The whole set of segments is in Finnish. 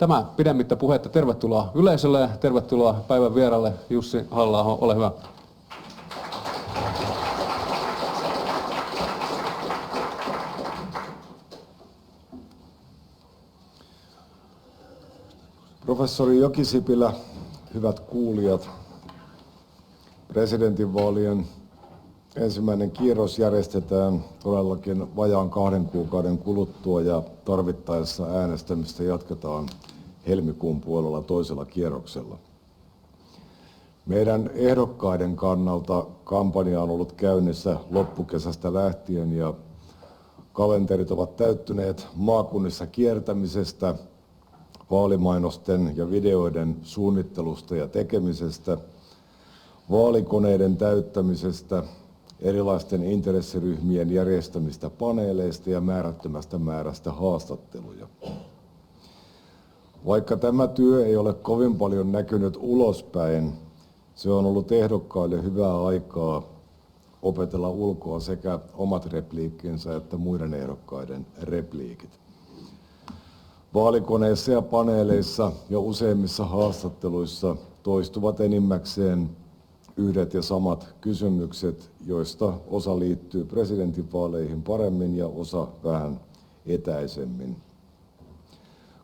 Tämä pidemmittä puhetta tervetuloa yleisölle ja tervetuloa päivän vieralle Jussi Halla-aho, ole hyvä. Professori Jokisipilä, hyvät kuulijat, presidentinvaalien ensimmäinen kierros järjestetään todellakin vajaan 2 kuukauden kuluttua ja tarvittaessa äänestämistä jatketaan helmikuun puolella toisella kierroksella. Meidän ehdokkaiden kannalta kampanja on ollut käynnissä loppukesästä lähtien ja kalenterit ovat täyttyneet maakunnissa kiertämisestä, vaalimainosten ja videoiden suunnittelusta ja tekemisestä, vaalikoneiden täyttämisestä, erilaisten intressiryhmien järjestämistä paneeleista ja määrättömästä määrästä haastatteluja. Vaikka tämä työ ei ole kovin paljon näkynyt ulospäin, se on ollut ehdokkaille hyvää aikaa opetella ulkoa sekä omat repliikkinsä että muiden ehdokkaiden repliikit. Vaalikoneissa ja paneeleissa ja useimmissa haastatteluissa toistuvat enimmäkseen yhdet ja samat kysymykset, joista osa liittyy presidentinvaaleihin paremmin ja osa vähän etäisemmin.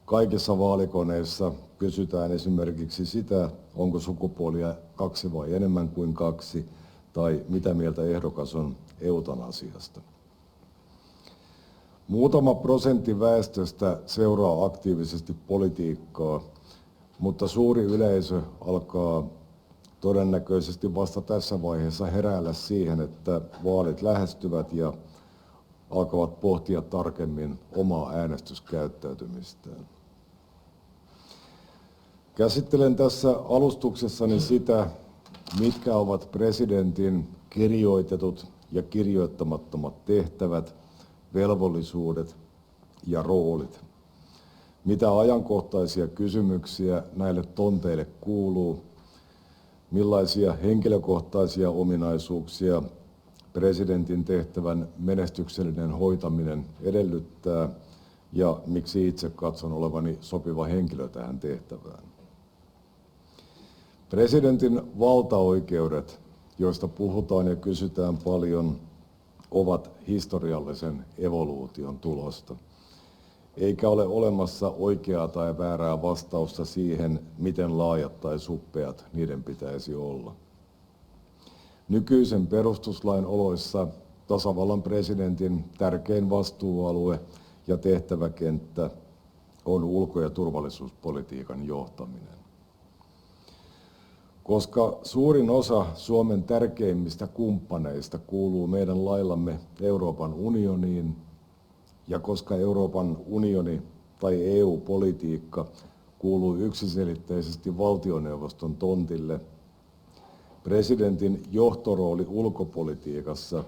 Kaikissa vaalikoneissa kysytään esimerkiksi sitä, onko sukupuolia 2 vai enemmän kuin 2, tai mitä mieltä ehdokas on eutanasiasta. Muutama prosentti väestöstä seuraa aktiivisesti politiikkaa, mutta suuri yleisö alkaa todennäköisesti vasta tässä vaiheessa heräillä siihen, että vaalit lähestyvät ja alkavat pohtia tarkemmin omaa äänestyskäyttäytymistään. Käsittelen tässä alustuksessani sitä, mitkä ovat presidentin kirjoitetut ja kirjoittamattomat tehtävät, velvollisuudet ja roolit. Mitä ajankohtaisia kysymyksiä näille tonteille kuuluu, millaisia henkilökohtaisia ominaisuuksia presidentin tehtävän menestyksellinen hoitaminen edellyttää ja miksi itse katson olevani sopiva henkilö tähän tehtävään. Presidentin valtaoikeudet, joista puhutaan ja kysytään paljon, ovat historiallisen evoluution tulosta. Eikä ole olemassa oikeaa tai väärää vastausta siihen, miten laajat tai suppeat niiden pitäisi olla. Nykyisen perustuslain oloissa tasavallan presidentin tärkein vastuualue ja tehtäväkenttä on ulko- ja turvallisuuspolitiikan johtaminen. Koska suurin osa Suomen tärkeimmistä kumppaneista kuuluu meidän laillamme Euroopan unioniin, ja koska Euroopan unioni tai EU-politiikka kuuluu yksiselitteisesti valtioneuvoston tontille, presidentin johtorooli ulkopolitiikassa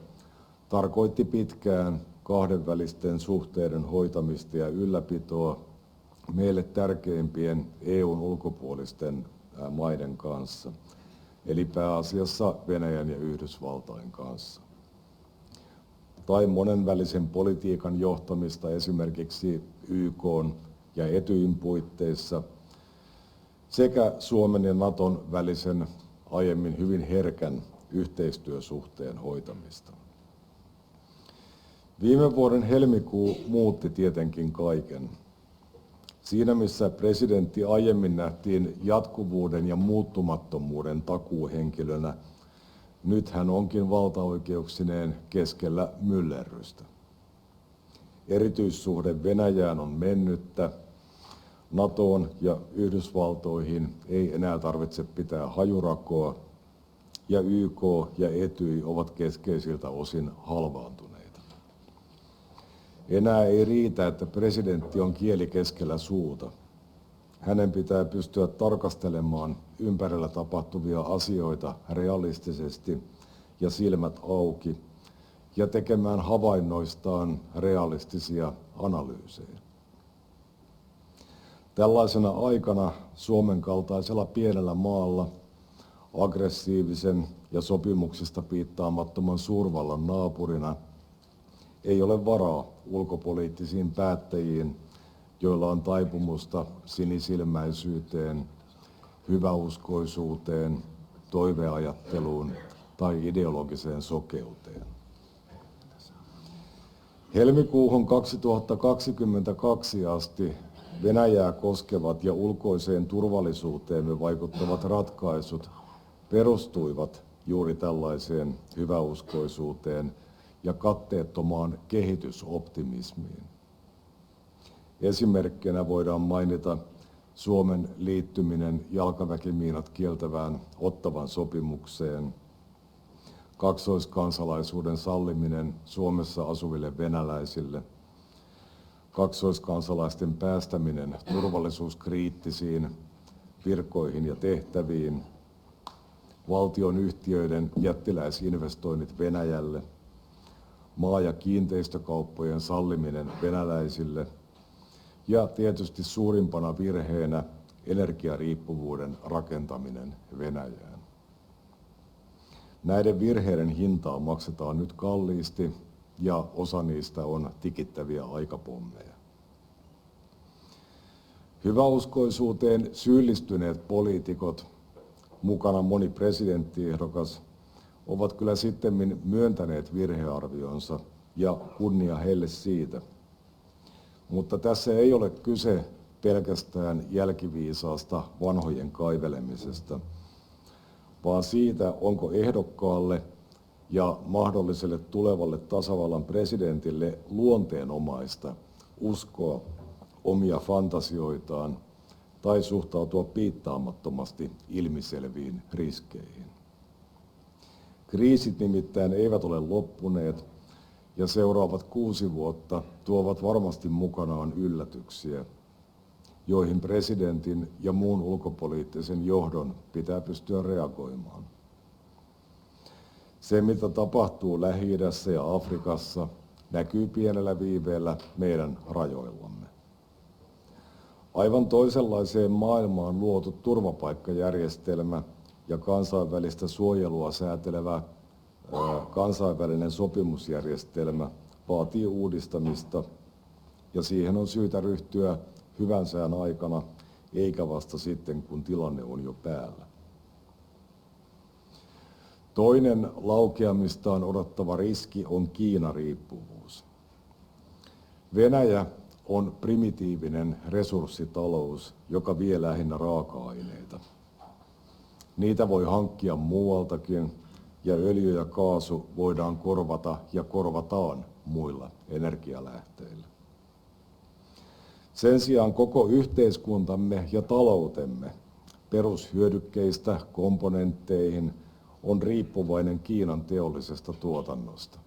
tarkoitti pitkään kahdenvälisten suhteiden hoitamista ja ylläpitoa meille tärkeimpien EUn ulkopuolisten maiden kanssa, eli pääasiassa Venäjän ja Yhdysvaltain kanssa. Tai monenvälisen politiikan johtamista esimerkiksi YK:n ja Etyjin puitteissa sekä Suomen ja Naton välisen aiemmin hyvin herkän yhteistyösuhteen hoitamista. Viime vuoden helmikuu muutti tietenkin kaiken. Siinä missä presidentti aiemmin nähtiin jatkuvuuden ja muuttumattomuuden takuuhenkilönä, nyt hän onkin valtaoikeuksineen keskellä myllerrystä. Erityissuhde Venäjään on mennyttä, NATOon ja Yhdysvaltoihin ei enää tarvitse pitää hajurakoa, ja YK ja Etyj ovat keskeisiltä osin halvaantuneita. Enää ei riitä, että presidentti on kieli keskellä suuta. Hänen pitää pystyä tarkastelemaan ympärillä tapahtuvia asioita realistisesti ja silmät auki ja tekemään havainnoistaan realistisia analyysejä. Tällaisena aikana Suomen kaltaisella pienellä maalla, aggressiivisen ja sopimuksista piittaamattoman suurvallan naapurina, ei ole varaa ulkopoliittisiin päättäjiin, joilla on taipumusta sinisilmäisyyteen, hyväuskoisuuteen, toiveajatteluun tai ideologiseen sokeuteen. Helmikuuhun 2022 asti Venäjää koskevat ja ulkoiseen turvallisuuteemme vaikuttavat ratkaisut perustuivat juuri tällaiseen hyväuskoisuuteen ja katteettomaan kehitysoptimismiin. Esimerkkinä voidaan mainita Suomen liittyminen jalkaväkimiinat kieltävään Ottawan sopimukseen, kaksoiskansalaisuuden salliminen Suomessa asuville venäläisille, kaksoiskansalaisten päästäminen turvallisuuskriittisiin virkoihin ja tehtäviin, valtion yhtiöiden jättiläisinvestoinnit Venäjälle, maa- ja kiinteistökauppojen salliminen venäläisille ja tietysti suurimpana virheenä energiariippuvuuden rakentaminen Venäjään. Näiden virheiden hintaa maksetaan nyt kalliisti ja osa niistä on tikittäviä aikapommeja. Hyväuskoisuuteen syyllistyneet poliitikot, mukana moni presidenttiehdokas, ovat kyllä sittemmin myöntäneet virhearvionsa ja kunnia heille siitä. Mutta tässä ei ole kyse pelkästään jälkiviisaasta vanhojen kaivelemisesta, vaan siitä, onko ehdokkaalle ja mahdolliselle tulevalle tasavallan presidentille luonteenomaista uskoa omia fantasioitaan tai suhtautua piittaamattomasti ilmiselviin riskeihin. Kriisit nimittäin eivät ole loppuneet ja seuraavat 6 vuotta tuovat varmasti mukanaan yllätyksiä, joihin presidentin ja muun ulkopoliittisen johdon pitää pystyä reagoimaan. Se, mitä tapahtuu Lähi-idässä ja Afrikassa, näkyy pienellä viiveellä meidän rajoillamme. Aivan toisenlaiseen maailmaan luotu turvapaikkajärjestelmä ja kansainvälistä suojelua säätelevä kansainvälinen sopimusjärjestelmä vaatii uudistamista ja siihen on syytä ryhtyä hyvän sään aikana eikä vasta sitten, kun tilanne on jo päällä. Toinen laukeamistaan odottava riski on Kiina-riippuvuus. Venäjä on primitiivinen resurssitalous, joka vie lähinnä raaka-aineita. Niitä voi hankkia muualtakin ja öljy ja kaasu voidaan korvata ja korvataan muilla energialähteillä. Sen sijaan koko yhteiskuntamme ja taloutemme perushyödykkeistä komponentteihin on riippuvainen Kiinan teollisesta tuotannosta.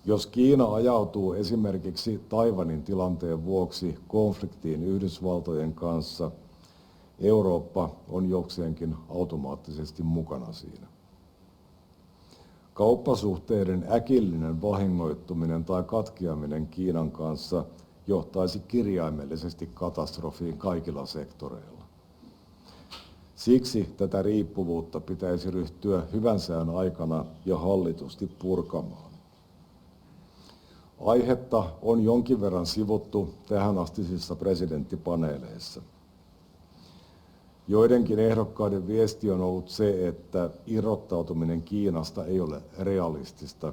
Jos Kiina ajautuu esimerkiksi Taiwanin tilanteen vuoksi konfliktiin Yhdysvaltojen kanssa, Eurooppa on jokseenkin automaattisesti mukana siinä. Kauppasuhteiden äkillinen vahingoittuminen tai katkeaminen Kiinan kanssa johtaisi kirjaimellisesti katastrofiin kaikilla sektoreilla. Siksi tätä riippuvuutta pitäisi ryhtyä hyvän sään aikana ja hallitusti purkamaan. Aihetta on jonkin verran sivuttu tähänastisissa presidenttipaneeleissa. Joidenkin ehdokkaiden viesti on ollut se, että irrottautuminen Kiinasta ei ole realistista,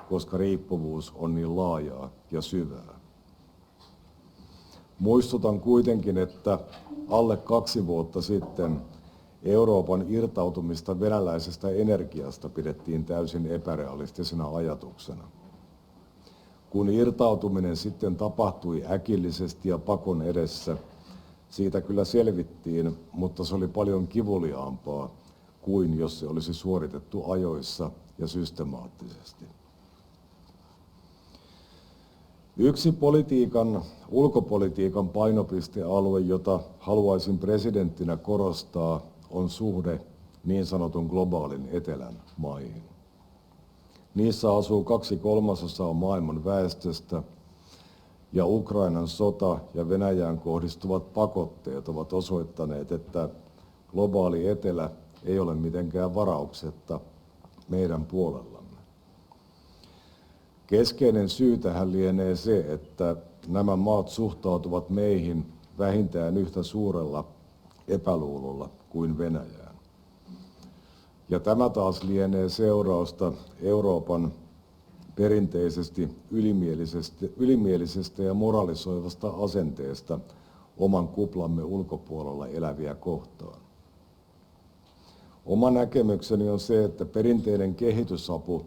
koska riippuvuus on niin laajaa ja syvää. Muistutan kuitenkin, että alle 2 vuotta sitten Euroopan irtautumista venäläisestä energiasta pidettiin täysin epärealistisena ajatuksena. Kun irtautuminen sitten tapahtui äkillisesti ja pakon edessä, siitä kyllä selvittiin, mutta se oli paljon kivuliaampaa kuin jos se olisi suoritettu ajoissa ja systemaattisesti. Yksi ulkopolitiikan painopistealue, jota haluaisin presidenttinä korostaa, on suhde niin sanotun globaalin etelän maihin. Niissä asuu 2/3 maailman väestöstä, ja Ukrainan sota ja Venäjään kohdistuvat pakotteet ovat osoittaneet, että globaali etelä ei ole mitenkään varauksetta meidän puolellamme. Keskeinen syy tähän lienee se, että nämä maat suhtautuvat meihin vähintään yhtä suurella epäluulolla kuin Venäjään. Ja tämä taas lienee seurausta Euroopan perinteisesti ylimielisestä ja moralisoivasta asenteesta oman kuplamme ulkopuolella eläviä kohtaan. Oma näkemykseni on se, että perinteinen kehitysapu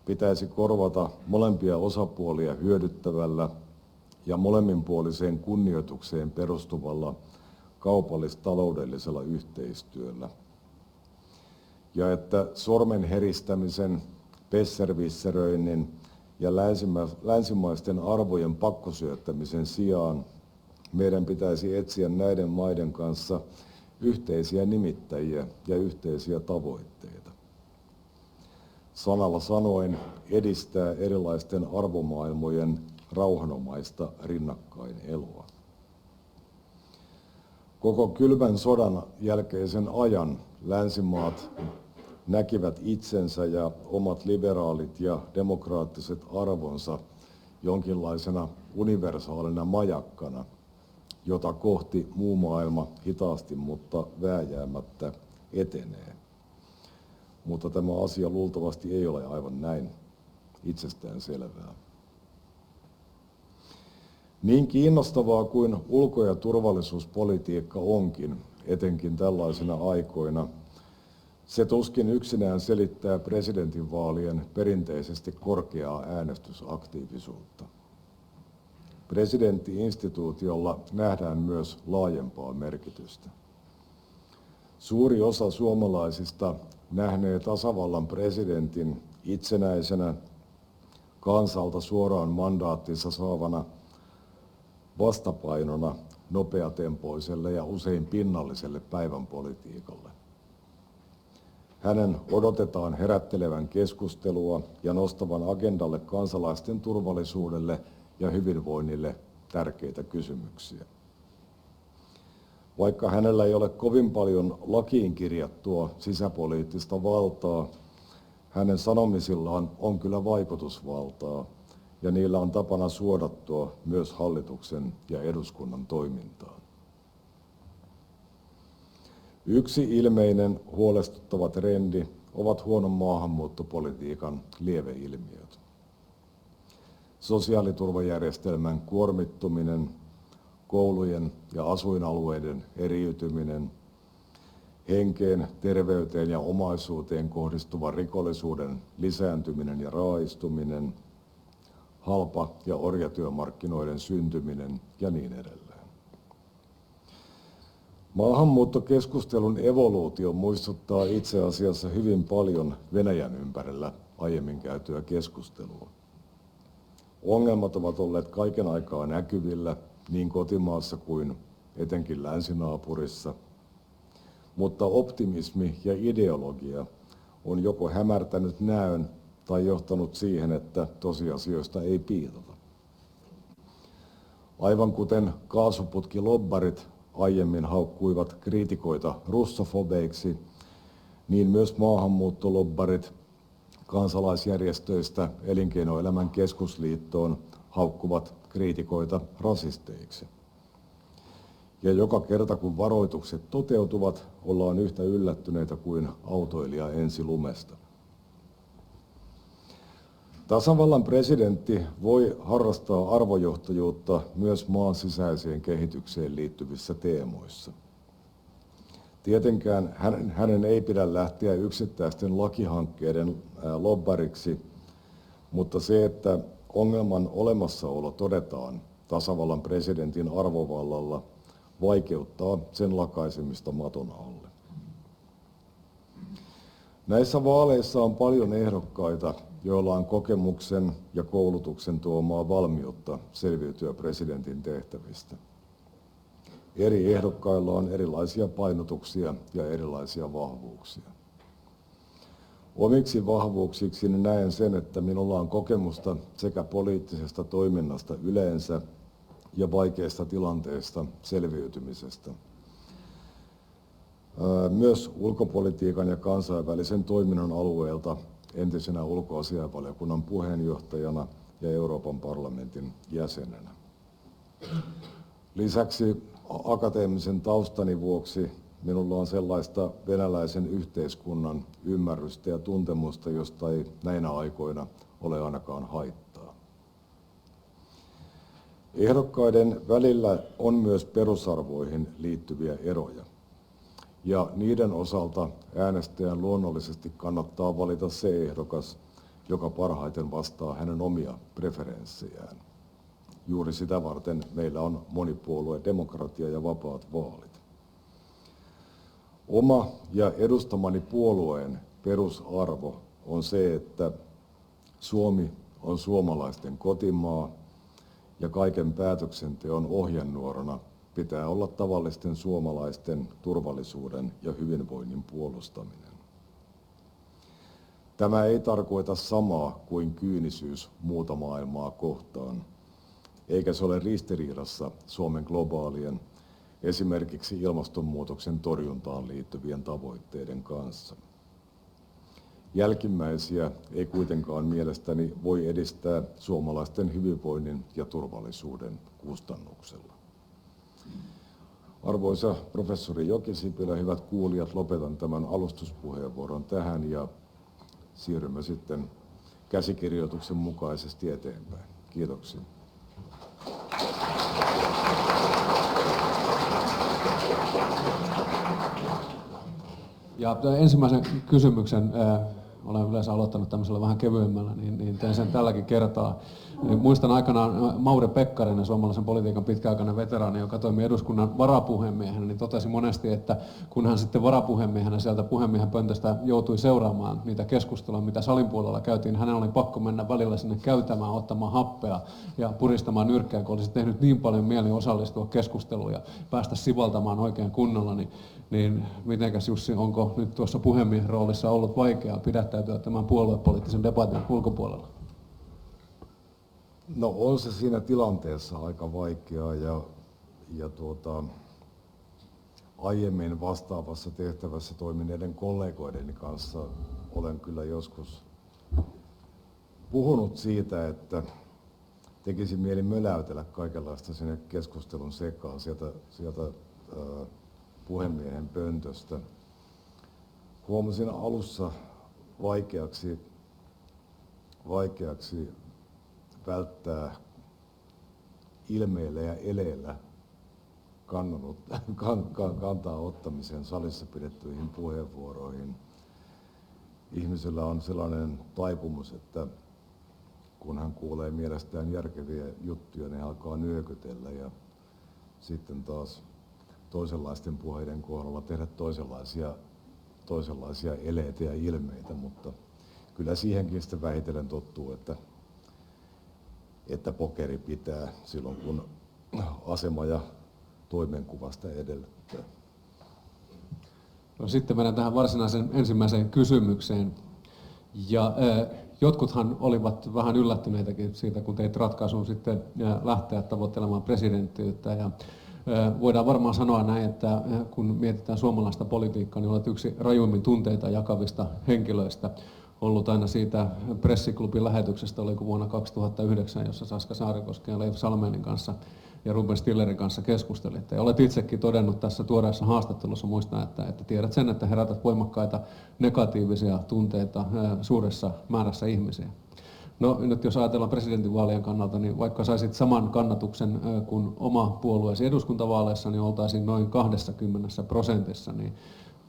pitäisi korvata molempia osapuolia hyödyttävällä ja molemminpuoliseen kunnioitukseen perustuvalla kaupallis-taloudellisella yhteistyöllä. Ja että sormen heristämisen, besserwisseröinnin ja länsimaisten arvojen pakkosyöttämisen sijaan meidän pitäisi etsiä näiden maiden kanssa yhteisiä nimittäjiä ja yhteisiä tavoitteita. Sanalla sanoen edistää erilaisten arvomaailmojen rauhanomaista rinnakkaineloa. Koko kylmän sodan jälkeisen ajan länsimaat näkivät itsensä ja omat liberaalit ja demokraattiset arvonsa jonkinlaisena universaalina majakkana, jota kohti muu maailma hitaasti mutta vääjäämättä etenee. Mutta tämä asia luultavasti ei ole aivan näin itsestään selvää. Niin kiinnostavaa kuin ulko- ja turvallisuuspolitiikka onkin, etenkin tällaisina aikoina, se tuskin yksinään selittää presidentinvaalien perinteisesti korkeaa äänestysaktiivisuutta. Presidentti-instituutiolla nähdään myös laajempaa merkitystä. Suuri osa suomalaisista nähnee tasavallan presidentin itsenäisenä, kansalta suoraan mandaattinsa saavana vastapainona nopeatempoiselle ja usein pinnalliselle päivänpolitiikalle. Hänen odotetaan herättelevän keskustelua ja nostavan agendalle kansalaisten turvallisuudelle ja hyvinvoinnille tärkeitä kysymyksiä. Vaikka hänellä ei ole kovin paljon lakiin kirjattua sisäpoliittista valtaa, hänen sanomisillaan on kyllä vaikutusvaltaa ja niillä on tapana suodattua myös hallituksen ja eduskunnan toimintaan. Yksi ilmeinen huolestuttava trendi ovat huonon maahanmuuttopolitiikan lieveilmiöt. Sosiaaliturvajärjestelmän kuormittuminen, koulujen ja asuinalueiden eriytyminen, henkeen, terveyteen ja omaisuuteen kohdistuvan rikollisuuden lisääntyminen ja raaistuminen, halpa- ja orjatyömarkkinoiden syntyminen ja niin edelleen. Maahanmuuttokeskustelun evoluutio muistuttaa itse asiassa hyvin paljon Venäjän ympärillä aiemmin käytyä keskustelua. Ongelmat ovat olleet kaiken aikaa näkyvillä niin kotimaassa kuin etenkin länsinaapurissa, mutta optimismi ja ideologia on joko hämärtänyt näön tai johtanut siihen, että tosiasioista ei piitata. Aivan kuten kaasuputkilobbarit aiemmin haukkuivat kriitikoita russofobeiksi, niin myös maahanmuuttolobbarit kansalaisjärjestöistä Elinkeinoelämän keskusliittoon haukkuvat kriitikoita rasisteiksi. Ja joka kerta kun varoitukset toteutuvat, ollaan yhtä yllättyneitä kuin autoilija ensi lumesta. Tasavallan presidentti voi harrastaa arvojohtajuutta myös maan sisäiseen kehitykseen liittyvissä teemoissa. Tietenkään hänen ei pidä lähteä yksittäisten lakihankkeiden lobbariksi, mutta se, että ongelman olemassaolo todetaan tasavallan presidentin arvovallalla, vaikeuttaa sen lakaisemista maton alle. Näissä vaaleissa on paljon ehdokkaita, joilla on kokemuksen ja koulutuksen tuomaa valmiutta selviytyä presidentin tehtävistä. Eri ehdokkailla on erilaisia painotuksia ja erilaisia vahvuuksia. Omiksi vahvuuksiksi näen sen, että minulla on kokemusta sekä poliittisesta toiminnasta yleensä ja vaikeista tilanteista selviytymisestä. Myös ulkopolitiikan ja kansainvälisen toiminnan alueelta entisenä ulkoasiainvaliokunnan puheenjohtajana ja Euroopan parlamentin jäsenenä. Lisäksi akateemisen taustani vuoksi minulla on sellaista venäläisen yhteiskunnan ymmärrystä ja tuntemusta, josta ei näinä aikoina ole ainakaan haittaa. Ehdokkaiden välillä on myös perusarvoihin liittyviä eroja, ja niiden osalta äänestäjän luonnollisesti kannattaa valita se ehdokas, joka parhaiten vastaa hänen omia preferenssejään. Juuri sitä varten meillä on monipuoluedemokratia ja vapaat vaalit. Oma ja edustamani puolueen perusarvo on se, että Suomi on suomalaisten kotimaa ja kaiken päätöksenteon ohjenuorana pitää olla tavallisten suomalaisten turvallisuuden ja hyvinvoinnin puolustaminen. Tämä ei tarkoita samaa kuin kyynisyys muuta maailmaa kohtaan, eikä se ole ristiriidassa Suomen globaalien, esimerkiksi ilmastonmuutoksen torjuntaan liittyvien tavoitteiden kanssa. Jälkimmäisiä ei kuitenkaan mielestäni voi edistää suomalaisten hyvinvoinnin ja turvallisuuden kustannuksella. Arvoisa professori Jokisipilä, hyvät kuulijat, lopetan tämän alustuspuheenvuoron tähän ja siirrymme sitten käsikirjoituksen mukaisesti eteenpäin. Kiitoksia. Ja ensimmäisen kysymyksen olen yleensä aloittanut tämmöisellä vähän kevyemmällä, niin teen sen tälläkin kertaa. Muistan aikanaan Mauri Pekkarinen, suomalaisen politiikan pitkäaikainen veteraani, joka toimi eduskunnan varapuhemiehenä, niin totesi monesti, että kun hän sitten varapuhemiehenä sieltä puhemiehen pöntöstä joutui seuraamaan niitä keskusteluja, mitä salin puolella käytiin, hänen oli pakko mennä välillä sinne käytämään, ottamaan happea ja puristamaan nyrkkää, kun olisi tehnyt niin paljon mieli osallistua keskusteluun ja päästä sivaltamaan oikein kunnolla, niin mitenkäs Jussi, onko nyt tuossa puhemiehen roolissa ollut vaikeaa pidättäytyä tämän puoluepoliittisen debatin ulkopuolella? No on se siinä tilanteessa aika vaikeaa ja aiemmin vastaavassa tehtävässä toimineiden kollegoideni kanssa olen kyllä joskus puhunut siitä, että tekisi mieli möläytellä kaikenlaista sinne keskustelun sekaan sieltä puhemiehen pöntöstä. Huomasin alussa vaikeaksi välttää ilmeillä ja eleillä kantaa ottamisen salissa pidettyihin puheenvuoroihin. Ihmisellä on sellainen taipumus, että kun hän kuulee mielestään järkeviä juttuja, niin alkaa nyökytellä ja sitten taas toisenlaisten puheiden kohdalla tehdä toisenlaisia eleitä ja ilmeitä, mutta kyllä siihenkin sitten vähitellen tottuu, että pokeri pitää silloin, kun asema ja toimenkuvasta edellyttää. No, sitten mennään tähän varsinaiseen ensimmäiseen kysymykseen. Ja jotkuthan olivat vähän yllättyneitäkin siitä, kun teit ratkaisun sitten lähteä tavoittelemaan presidenttiyttä. Ja voidaan varmaan sanoa näin, että kun mietitään suomalaista politiikkaa, niin olet yksi rajuimmin tunteita jakavista henkilöistä. Ollut aina siitä pressiklubin lähetyksestä, oliko vuonna 2009, jossa Saska Saarikoski ja Leif Salmenin kanssa ja Ruben Stillerin kanssa keskustelitte. Ja olet itsekin todennut tässä tuoreessa haastattelussa, muistan, että tiedät sen, että herätät voimakkaita negatiivisia tunteita suuressa määrässä ihmisiä. No nyt jos ajatellaan presidentinvaalien kannalta, niin vaikka saisit saman kannatuksen kuin oma puolueesi eduskuntavaaleissa, niin oltaisiin noin 20%, niin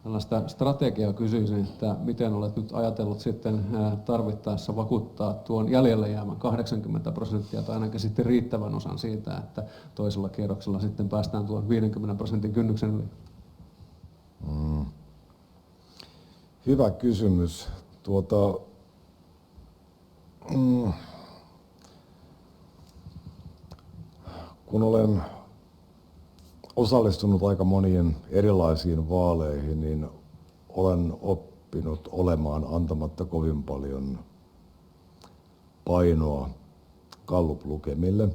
tällaista strategiaa kysyisin, että miten olet nyt ajatellut sitten tarvittaessa vakuuttaa tuon jäljelle jäämän 80% tai ainakin sitten riittävän osan siitä, että toisella kierroksella sitten päästään tuon 50% kynnyksen yli? Hyvä kysymys. Kun olen osallistunut aika monien erilaisiin vaaleihin, niin olen oppinut olemaan antamatta kovin paljon painoa gallup-lukemille.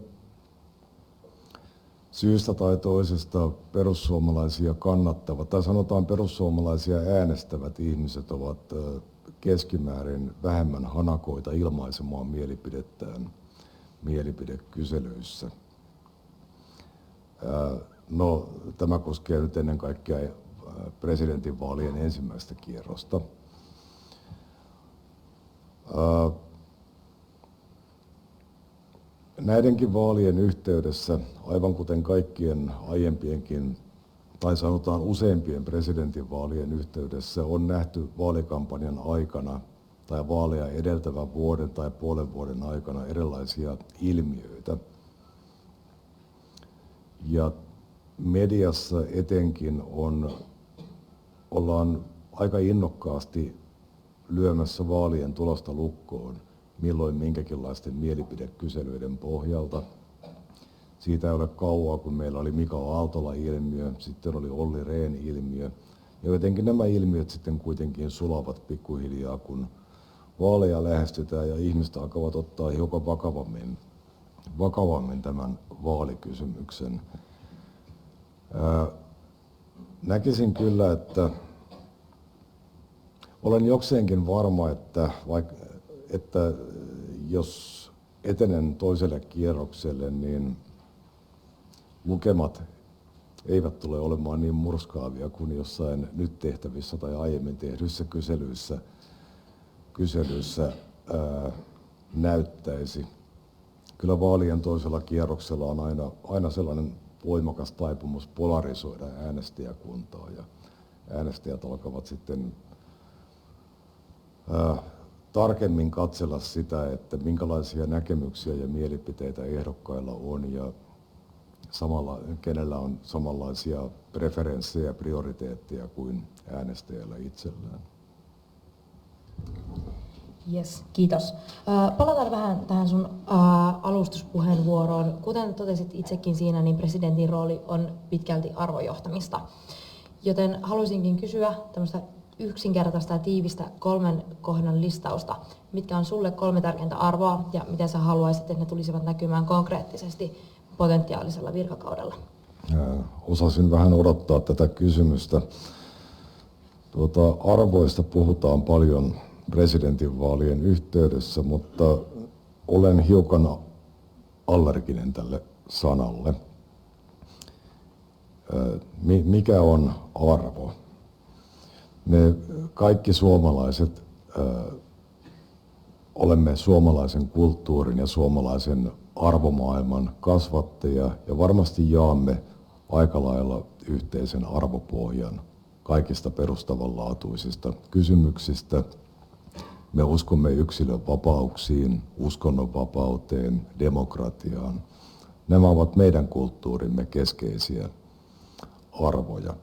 Syystä tai toisesta perussuomalaisia kannattavat, tai sanotaan perussuomalaisia äänestävät ihmiset ovat keskimäärin vähemmän hanakoita ilmaisemaan mielipidettään mielipidekyselyissä. No, tämä koskee nyt ennen kaikkea presidentinvaalien ensimmäistä kierrosta. Näidenkin vaalien yhteydessä, aivan kuten kaikkien aiempienkin, tai sanotaan useimpien presidentinvaalien yhteydessä, on nähty vaalikampanjan aikana tai vaaleja edeltävän vuoden tai puolen vuoden aikana erilaisia ilmiöitä. Ja mediassa etenkin ollaan aika innokkaasti lyömässä vaalien tulosta lukkoon milloin minkäkinlaisten mielipidekyselyiden pohjalta. Siitä ei ole kauaa, kun meillä oli Mika Aaltola-ilmiö, sitten oli Olli Rehn-ilmiö. Ja jotenkin nämä ilmiöt sitten kuitenkin sulavat pikkuhiljaa, kun vaaleja lähestytään ja ihmiset alkavat ottaa hiukan vakavammin tämän vaalikysymyksen. Näkisin kyllä, että olen jokseenkin varma, että jos etenen toiselle kierrokselle, niin lukemat eivät tule olemaan niin murskaavia kuin jossain nyt tehtävissä tai aiemmin tehdyissä kyselyissä näyttäisi. Kyllä vaalien toisella kierroksella on aina sellainen voimakas taipumus polarisoida äänestäjäkuntaa ja äänestäjät alkavat sitten tarkemmin katsella sitä, että minkälaisia näkemyksiä ja mielipiteitä ehdokkailla on ja samalla, kenellä on samanlaisia preferenssejä ja prioriteetteja kuin äänestäjällä itsellään. Yes, kiitos. Palataan vähän tähän sun alustuspuheenvuoroon. Kuten totesit itsekin siinä, niin presidentin rooli on pitkälti arvojohtamista. Joten haluaisinkin kysyä tämmöistä yksinkertaista ja tiivistä 3 kohdan listausta. Mitkä on sulle 3 tärkeintä arvoa ja miten sä haluaisit, että ne tulisivat näkymään konkreettisesti potentiaalisella virkakaudella? Osasin vähän odottaa tätä kysymystä. Arvoista puhutaan paljon presidentinvaalien yhteydessä, mutta olen hiukan allerginen tälle sanalle. Mikä on arvo? Me kaikki suomalaiset olemme suomalaisen kulttuurin ja suomalaisen arvomaailman kasvattajia ja varmasti jaamme aika lailla yhteisen arvopohjan kaikista perustavanlaatuisista kysymyksistä. Me uskomme yksilön vapauksiin, uskonnonvapauteen, demokratiaan. Nämä ovat meidän kulttuurimme keskeisiä arvoja.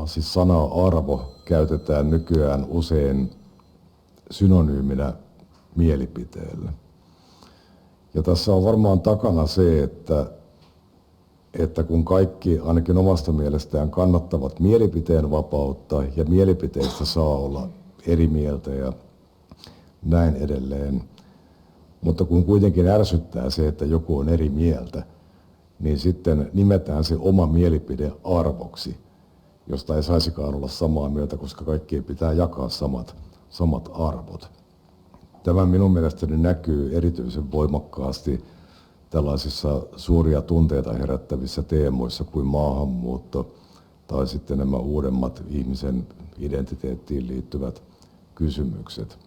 Siis sanaa arvo käytetään nykyään usein synonyyminä mielipiteelle. Ja tässä on varmaan takana se, että kun kaikki ainakin omasta mielestään kannattavat mielipiteen vapautta ja mielipiteistä saa olla eri mieltä ja näin edelleen, mutta kun kuitenkin ärsyttää se, että joku on eri mieltä, niin sitten nimetään se oma mielipide arvoksi, josta ei saisikaan olla samaa mieltä, koska kaikkien pitää jakaa samat arvot. Tämä minun mielestäni näkyy erityisen voimakkaasti tällaisissa suuria tunteita herättävissä teemoissa kuin maahanmuutto tai sitten nämä uudemmat ihmisen identiteettiin liittyvät kysymykset.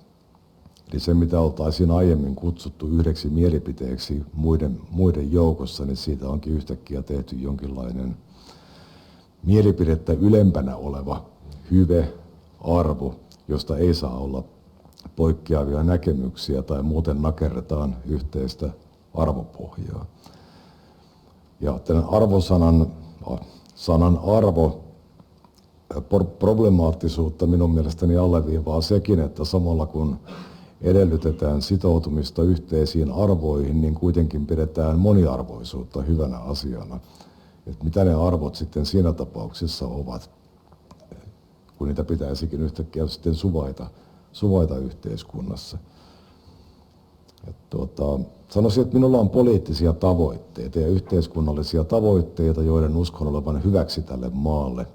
Eli se, mitä oltaisiin aiemmin kutsuttu yhdeksi mielipiteeksi muiden joukossa, niin siitä onkin yhtäkkiä tehty jonkinlainen mielipidettä ylempänä oleva hyve, arvo, josta ei saa olla poikkeavia näkemyksiä tai muuten nakerretaan yhteistä arvopohjaa. Ja tämän sanan arvo problemaattisuutta minun mielestäni alleviivaa sekin, että samalla kun edellytetään sitoutumista yhteisiin arvoihin, niin kuitenkin pidetään moniarvoisuutta hyvänä asiana. Että mitä ne arvot sitten siinä tapauksessa ovat, kun niitä pitäisikin yhtäkkiä sitten suvaita yhteiskunnassa. Sanoisin, että minulla on poliittisia tavoitteita ja yhteiskunnallisia tavoitteita, joiden uskon olevan hyväksi tälle maalle,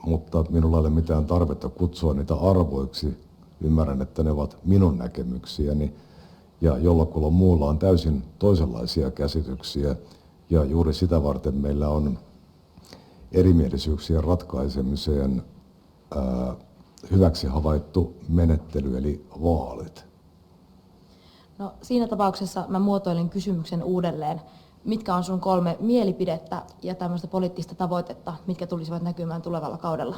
mutta minulla ei ole mitään tarvetta kutsua niitä arvoiksi, ymmärrän, että ne ovat minun näkemyksiäni, ja jollakulla muulla on täysin toisenlaisia käsityksiä, ja juuri sitä varten meillä on erimielisyyksien ratkaisemiseen hyväksi havaittu menettely, eli vaalit. No, siinä tapauksessa mä muotoilen kysymyksen uudelleen. Mitkä on sun 3 mielipidettä ja tämmöistä poliittista tavoitetta, mitkä tulisivat näkymään tulevalla kaudella?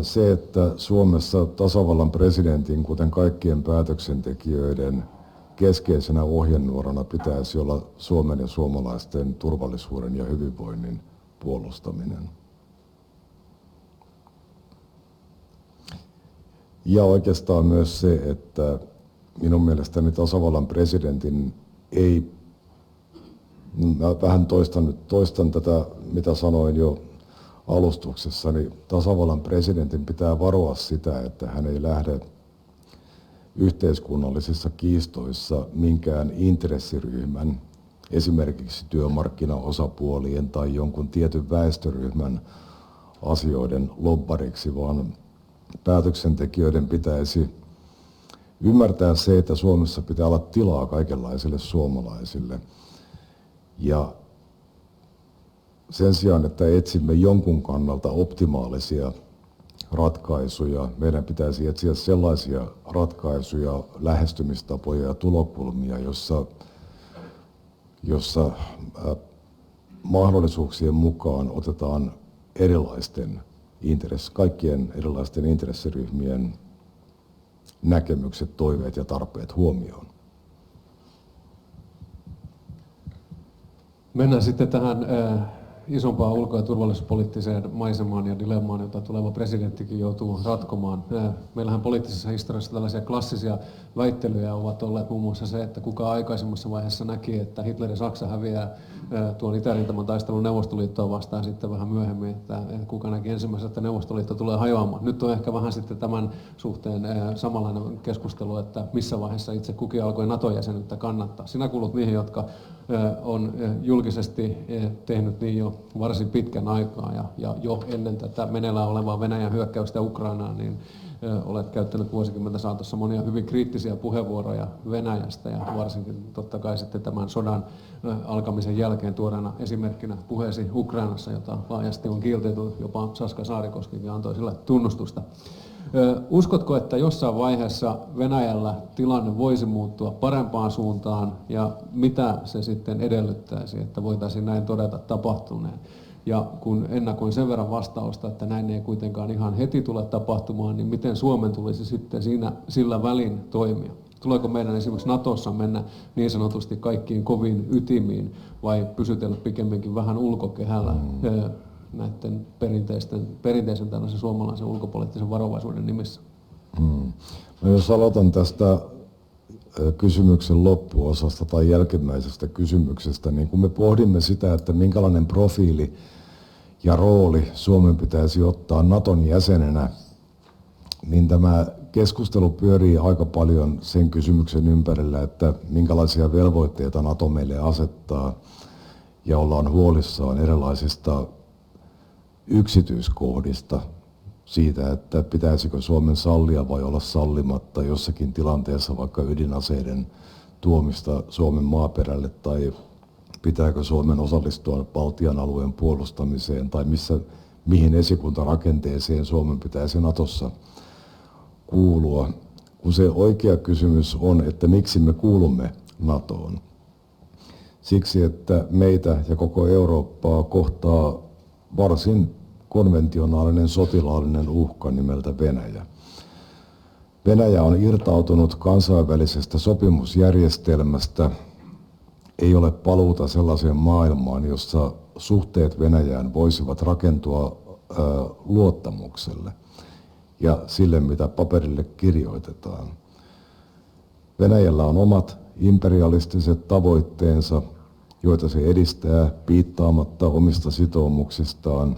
Se, että Suomessa tasavallan presidentin, kuten kaikkien päätöksentekijöiden, keskeisenä ohjenuorana pitäisi olla Suomen ja suomalaisten turvallisuuden ja hyvinvoinnin puolustaminen. Ja oikeastaan myös se, että minun mielestäni tasavallan presidentin ei, mä vähän toistan tätä, mitä sanoin jo alustuksessani, tasavallan presidentin pitää varoa sitä, että hän ei lähde yhteiskunnallisissa kiistoissa minkään intressiryhmän, esimerkiksi työmarkkinaosapuolien tai jonkun tietyn väestöryhmän asioiden lobbariksi, vaan päätöksentekijöiden pitäisi ymmärtää se, että Suomessa pitää olla tilaa kaikenlaisille suomalaisille. Ja sen sijaan, että etsimme jonkun kannalta optimaalisia ratkaisuja, meidän pitäisi etsiä sellaisia ratkaisuja, lähestymistapoja ja tulokulmia, jossa mahdollisuuksien mukaan otetaan kaikkien erilaisten intressiryhmien näkemykset, toiveet ja tarpeet huomioon. Mennään sitten tähän isompaan ulko- ja turvallisuuspoliittiseen maisemaan ja dilemmaan, jota tuleva presidenttikin joutuu ratkomaan. Meillähän poliittisessa historiassa tällaisia klassisia väittelyjä ovat olleet muun muassa se, että kuka aikaisemmassa vaiheessa näki, että Hitler ja Saksa häviää tuon itärintaman taistelun Neuvostoliittoa vastaan sitten vähän myöhemmin, että kuka näki ensimmäisenä, että Neuvostoliitto tulee hajoamaan. Nyt on ehkä vähän sitten tämän suhteen samanlainen keskustelu, että missä vaiheessa itse kukin alkoi NATO-jäsenyyttä kannattaa. Sinä kuulut niihin, jotka on julkisesti tehnyt niin jo varsin pitkän aikaa ja jo ennen tätä meneillään olevaa Venäjän hyökkäystä Ukrainaan, niin olet käyttänyt vuosikymmenten saatossa monia hyvin kriittisiä puheenvuoroja Venäjästä ja varsinkin totta kai sitten tämän sodan alkamisen jälkeen tuoreena esimerkkinä puheesi Ukrainassa, jota laajasti on kiiltelty, jopa Saska Saarikoskikin antoi sille tunnustusta. Uskotko, että jossain vaiheessa Venäjällä tilanne voisi muuttua parempaan suuntaan ja mitä se sitten edellyttäisi, että voitaisiin näin todeta tapahtuneen? Ja kun ennakoin sen verran vastausta, että näin ei kuitenkaan ihan heti tule tapahtumaan, niin miten Suomen tulisi sitten sillä välin toimia? Tuleeko meidän esimerkiksi Natossa mennä niin sanotusti kaikkiin koviin ytimiin vai pysytellä pikemminkin vähän ulkokehällä näiden perinteisen tällaisen suomalaisen ulkopoliittisen varovaisuuden nimissä? No jos aloitan tästä kysymyksen loppuosasta tai jälkimmäisestä kysymyksestä, niin kun me pohdimme sitä, että minkälainen profiili ja rooli Suomen pitäisi ottaa Naton jäsenenä, niin tämä keskustelu pyörii aika paljon sen kysymyksen ympärillä, että minkälaisia velvoitteita Nato meille asettaa, ja ollaan huolissaan erilaisista yksityiskohdista siitä, että pitäisikö Suomen sallia vai olla sallimatta jossakin tilanteessa vaikka ydinaseiden tuomista Suomen maaperälle, tai pitääkö Suomen osallistua Baltian alueen puolustamiseen, tai mihin esikuntarakenteeseen Suomen pitäisi Natossa kuulua. Kun se oikea kysymys on, että miksi me kuulumme Natoon. Siksi, että meitä ja koko Eurooppaa kohtaa varsin konventionaalinen sotilaallinen uhka nimeltä Venäjä. Venäjä on irtautunut kansainvälisestä sopimusjärjestelmästä. Ei ole paluuta sellaiseen maailmaan, jossa suhteet Venäjään voisivat rakentua luottamukselle ja sille, mitä paperille kirjoitetaan. Venäjällä on omat imperialistiset tavoitteensa, joita se edistää piittaamatta omista sitoumuksistaan,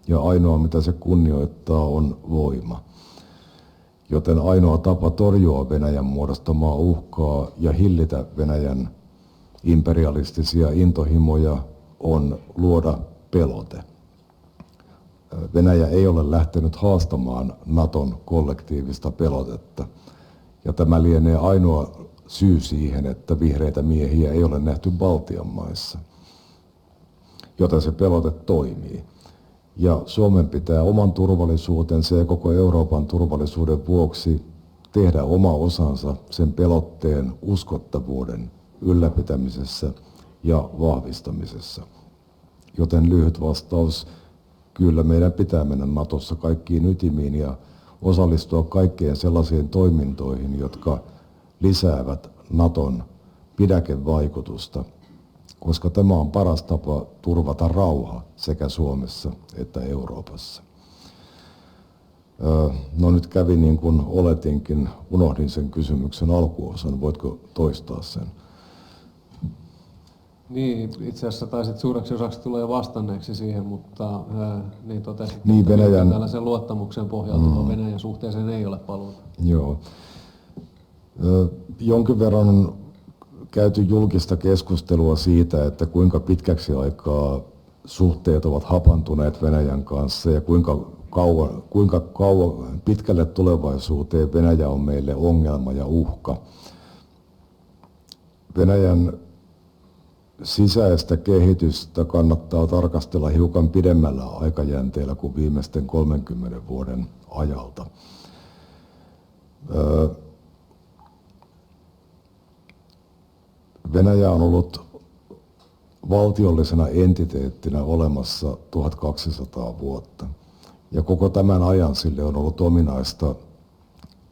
ja ainoa mitä se kunnioittaa on voima. Joten ainoa tapa torjua Venäjän muodostamaa uhkaa ja hillitä Venäjän imperialistisia intohimoja on luoda pelote. Venäjä ei ole lähtenyt haastamaan Naton kollektiivista pelotetta. Ja tämä lienee ainoa syy siihen, että vihreitä miehiä ei ole nähty Baltian maissa, joten se pelote toimii. Ja Suomen pitää oman turvallisuutensa ja koko Euroopan turvallisuuden vuoksi tehdä oma osansa sen pelotteen uskottavuuden ylläpitämisessä ja vahvistamisessa. Joten lyhyt vastaus, kyllä meidän pitää mennä Natossa kaikkiin ytimiin ja osallistua kaikkeen sellaisiin toimintoihin, jotka lisäävät Naton pidäkevaikutusta, koska tämä on paras tapa turvata rauha sekä Suomessa että Euroopassa. No nyt kävi niin kuin oletinkin, unohdin sen kysymyksen alkuosan, voitko toistaa sen? Niin, itse asiassa taisit suureksi osaksi tulla jo vastanneeksi siihen, mutta niin totesit, niin, että Venäjän tällaisen luottamuksen pohjalta Venäjän suhteeseen ei ole paluuta. Joo. Jonkin verran on käyty julkista keskustelua siitä, että kuinka pitkäksi aikaa suhteet ovat hapantuneet Venäjän kanssa ja kuinka kauan pitkälle tulevaisuuteen Venäjä on meille ongelma ja uhka. Venäjän sisäistä kehitystä kannattaa tarkastella hiukan pidemmällä aikajänteellä kuin viimeisten 30 vuoden ajalta. Venäjä on ollut valtiollisena entiteettinä olemassa 1200 vuotta. Ja koko tämän ajan sille on ollut ominaista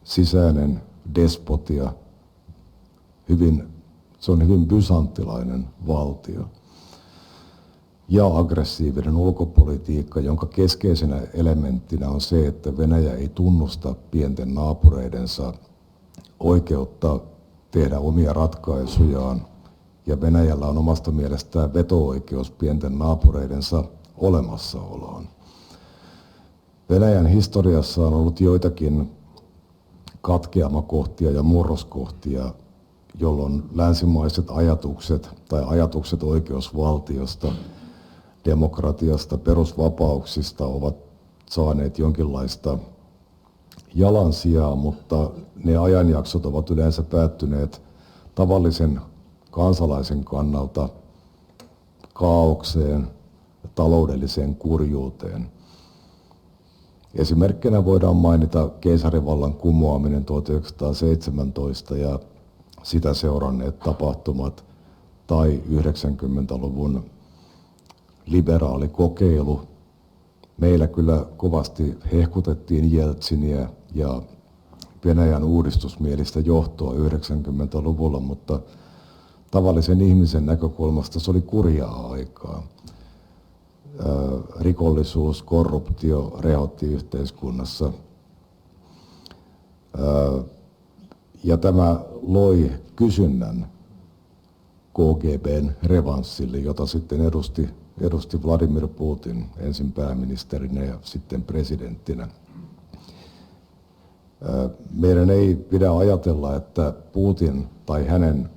sisäinen despotia. Se on hyvin bysanttilainen valtio. Ja aggressiivinen ulkopolitiikka, jonka keskeisenä elementtinä on se, että Venäjä ei tunnusta pienten naapureidensa oikeutta tehdä omia ratkaisujaan. Ja Venäjällä on omasta mielestään veto-oikeus pienten naapureidensa olemassaoloon. Venäjän historiassa on ollut joitakin katkeamakohtia ja murroskohtia, jolloin länsimaiset ajatukset tai ajatukset oikeusvaltiosta, demokratiasta, perusvapauksista ovat saaneet jonkinlaista jalansijaa, mutta ne ajanjaksot ovat yleensä päättyneet tavallisen kansalaisen kannalta kaaukseen ja taloudelliseen kurjuuteen. Esimerkkinä voidaan mainita keisarivallan kumoaminen 1917 ja sitä seuranneet tapahtumat tai 90-luvun liberaalikokeilu. Meillä kyllä kovasti hehkutettiin Jeltsiniä ja Venäjän uudistusmielistä johtoa 90-luvulla, mutta tavallisen ihmisen näkökulmasta se oli kurjaa aikaa. Rikollisuus, korruptio rehotti yhteiskunnassa. Ja tämä loi kysynnän KGB:n revanssille, jota sitten edusti Vladimir Putin ensin pääministerinä ja sitten presidenttinä. Meidän ei pidä ajatella, että Putin tai hänen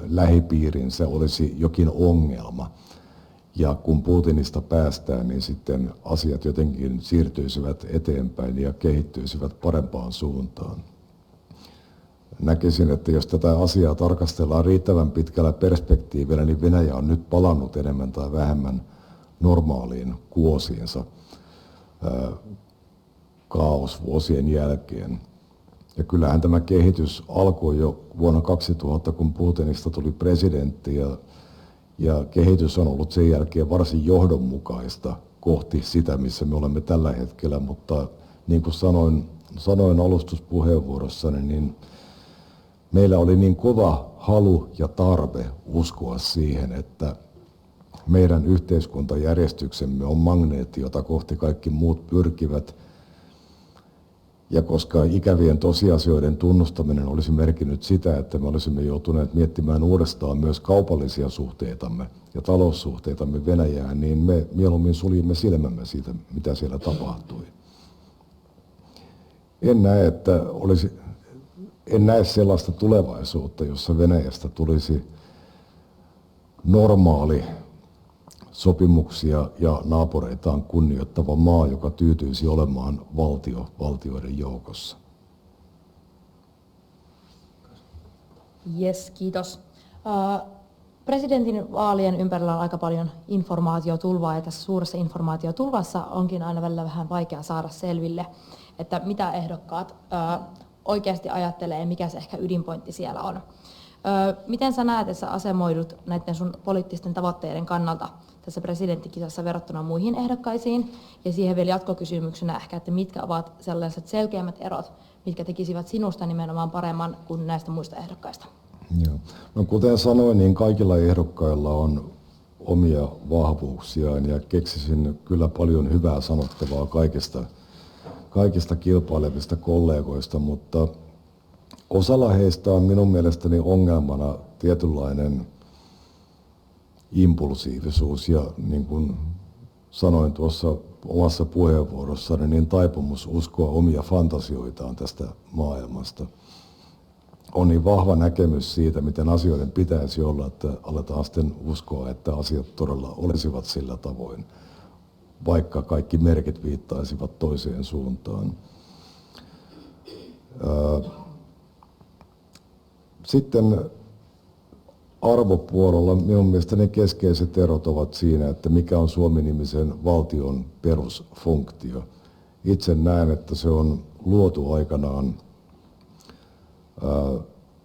lähipiirinsä olisi jokin ongelma. Ja kun Putinista päästään, niin sitten asiat jotenkin siirtyisivät eteenpäin ja kehittyisivät parempaan suuntaan. Näkisin, että jos tätä asiaa tarkastellaan riittävän pitkällä perspektiivillä, niin Venäjä on nyt palannut enemmän tai vähemmän normaaliin kuosiinsa kaosvuosien jälkeen. Ja kyllähän tämä kehitys alkoi jo vuonna 2000, kun Putinista tuli presidentti, ja kehitys on ollut sen jälkeen varsin johdonmukaista kohti sitä, missä me olemme tällä hetkellä, mutta niin kuin sanoin alustuspuheenvuorossani, niin meillä oli niin kova halu ja tarve uskoa siihen, että meidän yhteiskuntajärjestyksemme on magneetti, jota kohti kaikki muut pyrkivät. Ja koska ikävien tosiasioiden tunnustaminen olisi merkinnyt sitä, että me olisimme joutuneet miettimään uudestaan myös kaupallisia suhteitamme ja taloussuhteitamme Venäjään, niin me mieluummin suljimme silmämme siitä, mitä siellä tapahtui. En näe sellaista tulevaisuutta, jossa Venäjästä tulisi normaali sopimuksia ja naapureitaan kunnioittava maa, joka tyytyisi olemaan valtio valtioiden joukossa. Yes, kiitos. Presidentin vaalien ympärillä on aika paljon informaatiotulvaa ja tässä suuressa informaatiotulvassa onkin aina välillä vähän vaikea saada selville, että mitä ehdokkaat oikeasti ajattelee ja mikä se ehkä ydinpointti siellä on. Miten sä näet, että sä asemoidut näiden sun poliittisten tavoitteiden kannalta tässä presidenttikisassa verrattuna muihin ehdokkaisiin? Ja siihen vielä jatkokysymyksenä ehkä, että mitkä ovat sellaiset selkeimmät erot, mitkä tekisivät sinusta nimenomaan paremman kuin näistä muista ehdokkaista? Joo. No kuten sanoin, niin kaikilla ehdokkailla on omia vahvuuksiaan ja keksisin kyllä paljon hyvää sanottavaa kaikista kilpailevista kollegoista, mutta osalla heistä on minun mielestäni ongelmana tietynlainen impulsiivisuus ja niin kuin sanoin tuossa omassa puheenvuorossani, niin taipumus uskoa omia fantasioitaan tästä maailmasta. On niin vahva näkemys siitä, miten asioiden pitäisi olla, että aletaan sitten uskoa, että asiat todella olisivat sillä tavoin, vaikka kaikki merkit viittaisivat toiseen suuntaan. Sitten arvopuolella minun mielestäni keskeiset erot ovat siinä, että mikä on Suomi-nimisen valtion perusfunktio. Itse näen, että se on luotu aikanaan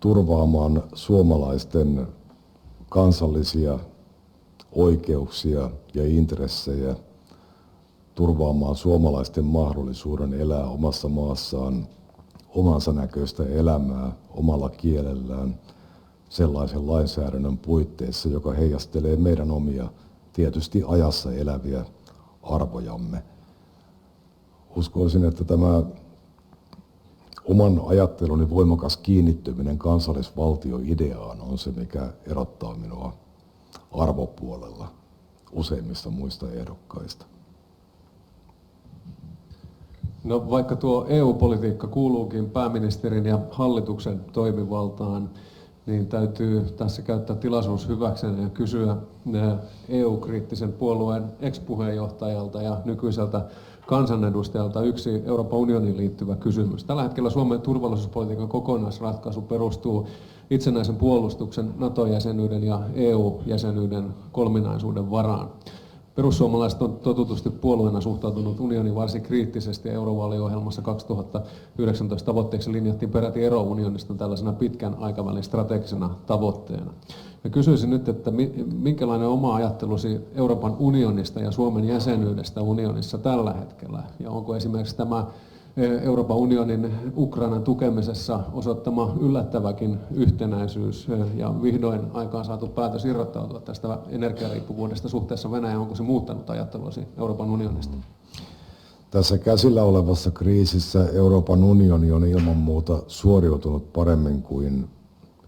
turvaamaan suomalaisten kansallisia oikeuksia ja intressejä, turvaamaan suomalaisten mahdollisuuden elää omassa maassaan omansa näköistä elämää omalla kielellään sellaisen lainsäädännön puitteissa, joka heijastelee meidän omia tietysti ajassa eläviä arvojamme. Uskoisin, että tämä oman ajatteluni voimakas kiinnittyminen kansallisvaltioideaan on se, mikä erottaa minua arvopuolella useimmista muista ehdokkaista. No vaikka tuo EU-politiikka kuuluukin pääministerin ja hallituksen toimivaltaan, niin täytyy tässä käyttää tilaisuus hyväkseen ja kysyä EU-kriittisen puolueen ex-puheenjohtajalta ja nykyiseltä kansanedustajalta yksi Euroopan unioniin liittyvä kysymys. Tällä hetkellä Suomen turvallisuuspolitiikan kokonaisratkaisu perustuu itsenäisen puolustuksen, NATO-jäsenyyden ja EU-jäsenyyden kolminaisuuden varaan. Perussuomalaiset on totutusti puolueena suhtautunut unioniin varsin kriittisesti ja eurovaaliohjelmassa 2019 tavoitteeksi linjattiin peräti ero unionista tällaisena pitkän aikavälin strategisena tavoitteena. Ja kysyisin nyt, että minkälainen oma ajattelusi Euroopan unionista ja Suomen jäsenyydestä unionissa tällä hetkellä? Ja onko esimerkiksi tämä Euroopan unionin Ukrainan tukemisessa osoittama yllättäväkin yhtenäisyys ja vihdoin aikaan saatu päätös irrottautua tästä energiariippuvuudesta suhteessa Venäjään, onko se muuttanut ajatteluasi Euroopan unionista? Tässä käsillä olevassa kriisissä Euroopan unioni on ilman muuta suoriutunut paremmin kuin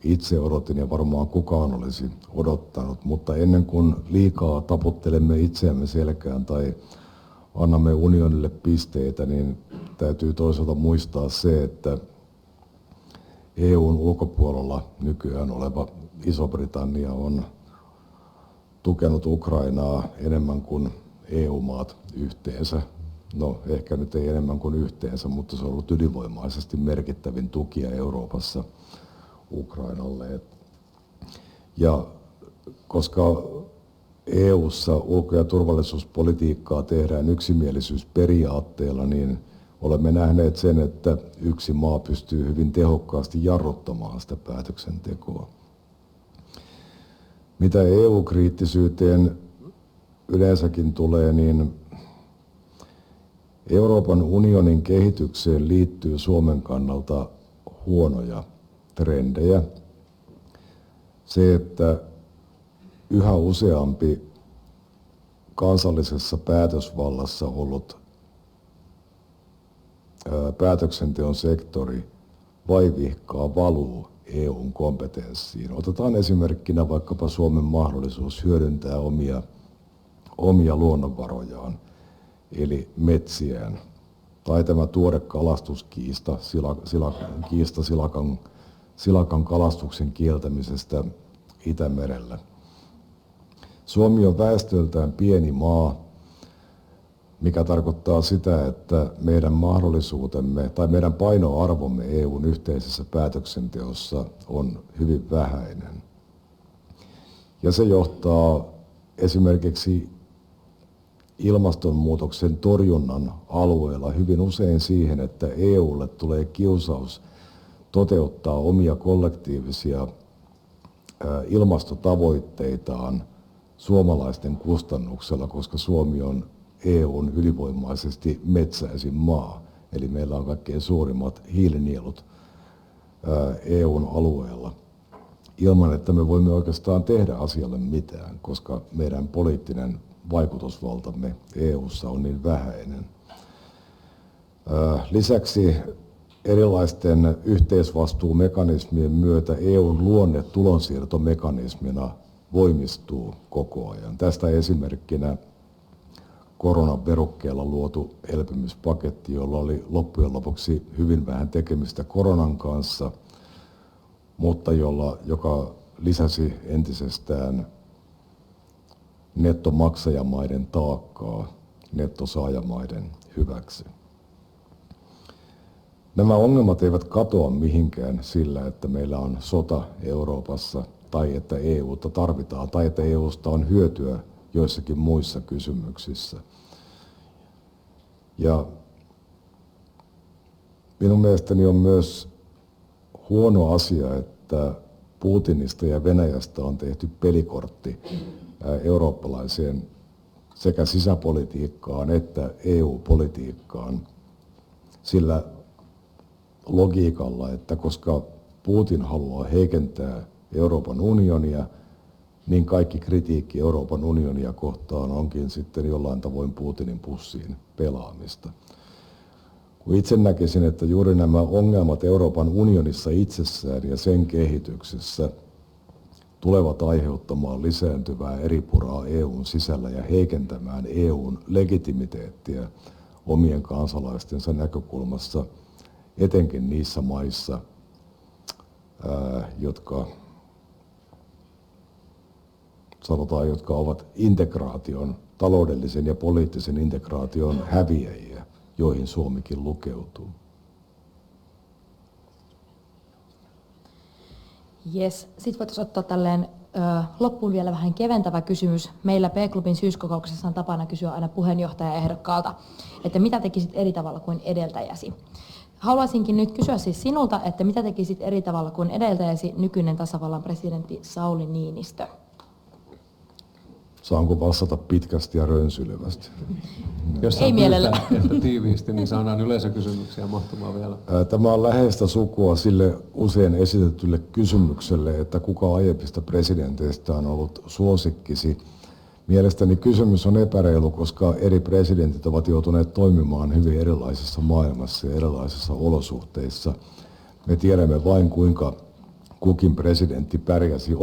itse odotin ja varmaan kukaan olisi odottanut, mutta ennen kuin liikaa taputtelemme itseämme selkään tai annamme unionille pisteitä, niin täytyy toisaalta muistaa se, että EUn ulkopuolella nykyään oleva Iso-Britannia on tukenut Ukrainaa enemmän kuin EU-maat yhteensä. No ehkä nyt ei enemmän kuin yhteensä, mutta se on ollut ylivoimaisesti merkittävin tukija Euroopassa Ukrainalle. Ja koska EU:ssa ulko- ja turvallisuuspolitiikkaa tehdään yksimielisyysperiaatteella, niin olemme nähneet sen, että yksi maa pystyy hyvin tehokkaasti jarruttamaan sitä päätöksentekoa. Mitä EU-kriittisyyteen yleensäkin tulee, niin Euroopan unionin kehitykseen liittyy Suomen kannalta huonoja trendejä. Se, että yhä useampi kansallisessa päätösvallassa ollut päätöksenteon sektori vaivihkaa valuu EUn kompetenssiin. Otetaan esimerkkinä vaikkapa Suomen mahdollisuus hyödyntää omia luonnonvarojaan, eli metsiään. Tai tämä tuore kalastuskiista, silakan kalastuksen kieltämisestä Itämerellä. Suomi on väestöltään pieni maa, mikä tarkoittaa sitä, että meidän mahdollisuutemme tai meidän painoarvomme EUn yhteisessä päätöksenteossa on hyvin vähäinen. Ja se johtaa esimerkiksi ilmastonmuutoksen torjunnan alueella hyvin usein siihen, että EUlle tulee kiusaus toteuttaa omia kollektiivisia ilmastotavoitteitaan suomalaisten kustannuksella, koska Suomi on EUn ylivoimaisesti metsäisin maa. Eli meillä on kaikkein suurimmat hiilinielut EUn alueella ilman, että me voimme oikeastaan tehdä asialle mitään, koska meidän poliittinen vaikutusvaltamme EU:ssa on niin vähäinen. Lisäksi erilaisten yhteisvastuumekanismien myötä EUn luonne tulonsiirtomekanismina voimistuu koko ajan. Tästä esimerkkinä koronan verukkeella luotu elpymispaketti, jolla oli loppujen lopuksi hyvin vähän tekemistä koronan kanssa, mutta joka lisäsi entisestään nettomaksajamaiden taakkaa nettosaajamaiden hyväksi. Nämä ongelmat eivät katoa mihinkään sillä, että meillä on sota Euroopassa tai että EU:ta tarvitaan tai että EU:sta on hyötyä joissakin muissa kysymyksissä. Ja minun mielestäni on myös huono asia, että Putinista ja Venäjästä on tehty pelikortti eurooppalaiseen sekä sisäpolitiikkaan että EU-politiikkaan sillä logiikalla, että koska Putin haluaa heikentää Euroopan unionia, niin kaikki kritiikki Euroopan unionia kohtaan onkin sitten jollain tavoin Putinin pussiin pelaamista. Kun itse näkisin, että juuri nämä ongelmat Euroopan unionissa itsessään ja sen kehityksessä tulevat aiheuttamaan lisääntyvää eripuraa EUn sisällä ja heikentämään EUn legitimiteettiä omien kansalaistensa näkökulmassa, etenkin niissä maissa, jotka ovat integraation, taloudellisen ja poliittisen integraation häviäjiä, joihin Suomikin lukeutuu. Jes. Sitten voitaisiin ottaa tälleen loppuun vielä vähän keventävä kysymys. Meillä P-klubin syyskokouksessa on tapana kysyä aina puheenjohtajaehdokkaalta, että mitä tekisit eri tavalla kuin edeltäjäsi. Haluaisinkin nyt kysyä siis sinulta, että mitä tekisit eri tavalla kuin edeltäjäsi nykyinen tasavallan presidentti Sauli Niinistö? Saanko vastata pitkästi ja rönsylevästi? Jos Ei mielellä. Että tiiviisti, niin saadaan yleisökysymyksiä mahtumaan vielä. Tämä on läheistä sukua sille usein esitetylle kysymykselle, että kuka aiemmista presidenteistä on ollut suosikkisi. Mielestäni kysymys on epäreilu, koska eri presidentit ovat joutuneet toimimaan hyvin erilaisessa maailmassa ja erilaisissa olosuhteissa. Me tiedämme vain, kuinka kukin presidentti pärjäsi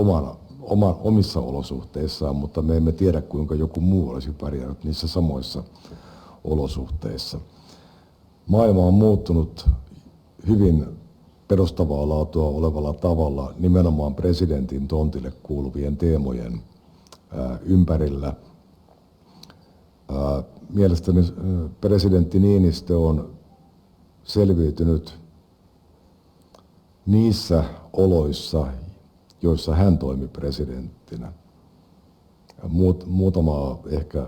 omissa olosuhteissaan, mutta me emme tiedä, kuinka joku muu olisi pärjännyt niissä samoissa olosuhteissa. Maailma on muuttunut hyvin perustavaa laatua olevalla tavalla nimenomaan presidentin tontille kuuluvien teemojen ympärillä. Mielestäni presidentti Niinistö on selviytynyt niissä oloissa, joissa hän toimi presidenttinä. Muutamaa ehkä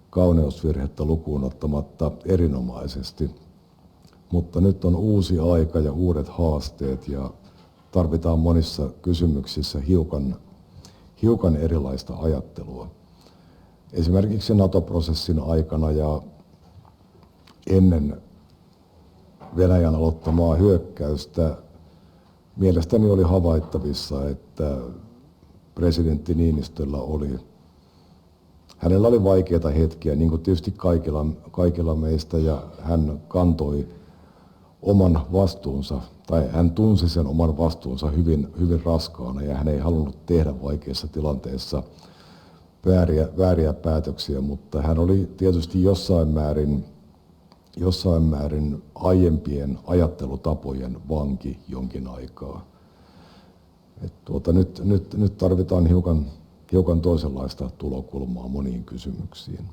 kauneusvirhettä lukuun ottamatta erinomaisesti. Mutta nyt on uusi aika ja uudet haasteet ja tarvitaan monissa kysymyksissä hiukan erilaista ajattelua. Esimerkiksi NATO-prosessin aikana ja ennen Venäjän aloittamaa hyökkäystä mielestäni oli havaittavissa, että presidentti Niinistöllä hänellä oli vaikeita hetkiä, niin kuin tietysti kaikilla meistä, ja hän kantoi oman vastuunsa, tai hän tunsi sen oman vastuunsa hyvin, hyvin raskaana, ja hän ei halunnut tehdä vaikeissa tilanteissa vääriä päätöksiä, mutta hän oli tietysti jossain määrin ajattelutapojen vanki jonkin aikaa. Nyt tarvitaan hiukan toisenlaista tulokulmaa moniin kysymyksiin.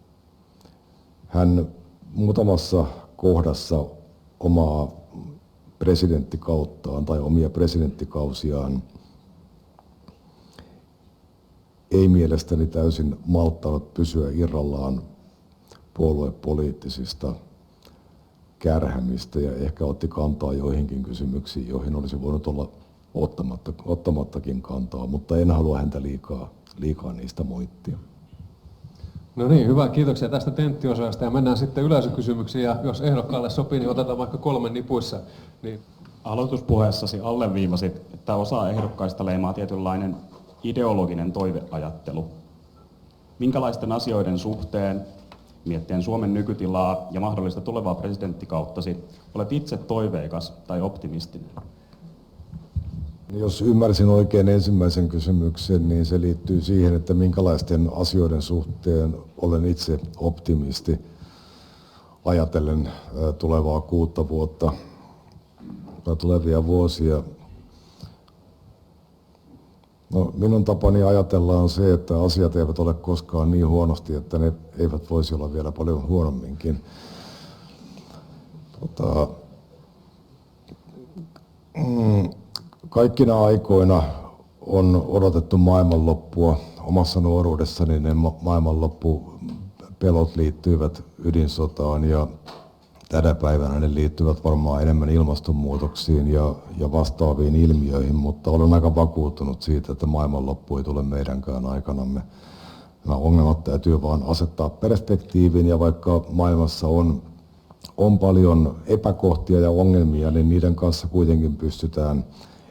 Hän muutamassa kohdassa omaa presidenttikauttaan tai omia presidenttikausiaan ei mielestäni täysin malttanut pysyä irrallaan puoluepoliittisista kärhämistä ja ehkä otti kantaa joihinkin kysymyksiin, joihin olisi voinut olla ottamattakin kantaa, mutta en halua häntä liikaa niistä moittia. No niin, hyvä. Kiitoksia tästä tenttiosasta ja mennään sitten yleisökysymyksiin ja jos ehdokkaalle sopii, niin otetaan vaikka 3 nipuissa. Niin. Aloituspuheessasi alleviivasit, että osa ehdokkaista leimaa tietynlainen ideologinen toiveajattelu. Minkälaisten asioiden suhteen, miettien Suomen nykytilaa ja mahdollista tulevaa presidenttikauttasi, olet itse toiveikas tai optimistinen? Jos ymmärsin oikein ensimmäisen kysymyksen, niin se liittyy siihen, että minkälaisten asioiden suhteen olen itse optimisti ajatellen tulevaa 6 vuotta tai tulevia vuosia. No, minun tapani ajatella on se, että asiat eivät ole koskaan niin huonosti, että ne eivät voisi olla vielä paljon huonomminkin. Kaikkina aikoina on odotettu maailmanloppua. Omassa nuoruudessani ne maailmanloppupelot liittyivät ydinsotaan ja tänä päivänä ne liittyvät varmaan enemmän ilmastonmuutoksiin ja vastaaviin ilmiöihin, mutta olen aika vakuuttunut siitä, että maailmanloppu ei tule meidänkään aikanamme. Nämä ongelmat täytyy vaan asettaa perspektiiviin ja vaikka maailmassa on paljon epäkohtia ja ongelmia, niin niiden kanssa kuitenkin pystytään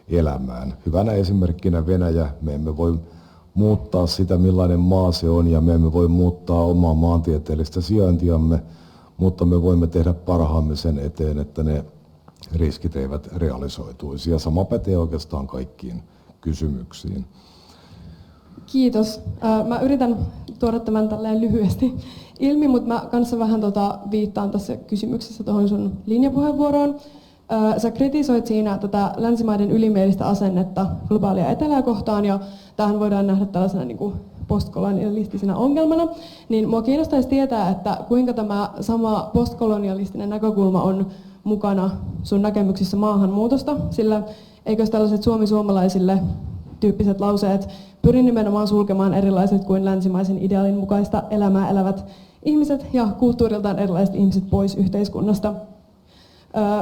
elämään. Hyvänä esimerkkinä Venäjä. Me emme voi muuttaa sitä, millainen maa se on, ja me emme voi muuttaa omaa maantieteellistä sijaintiamme, mutta me voimme tehdä parhaamme sen eteen, että ne riskit eivät realisoituisi. Ja sama pätee oikeastaan kaikkiin kysymyksiin. Kiitos. Mä yritän tuoda tämän tälleen lyhyesti ilmi, mutta mä kanssa vähän viittaan tässä kysymyksessä tuohon sun linjapuheenvuoroon. Sä kritisoit siinä tätä länsimaiden ylimielistä asennetta globaalia etelää kohtaan, ja tämähän voidaan nähdä tällaisena niin kuin postkolonialistisena ongelmana. Niin mua kiinnostaisi tietää, että kuinka tämä sama postkolonialistinen näkökulma on mukana sun näkemyksissä maahanmuutosta, sillä eikös tällaiset suomalaisille tyyppiset lauseet pyri nimenomaan sulkemaan erilaiset kuin länsimaisen ideaalin mukaista elämää elävät ihmiset ja kulttuuriltaan erilaiset ihmiset pois yhteiskunnasta.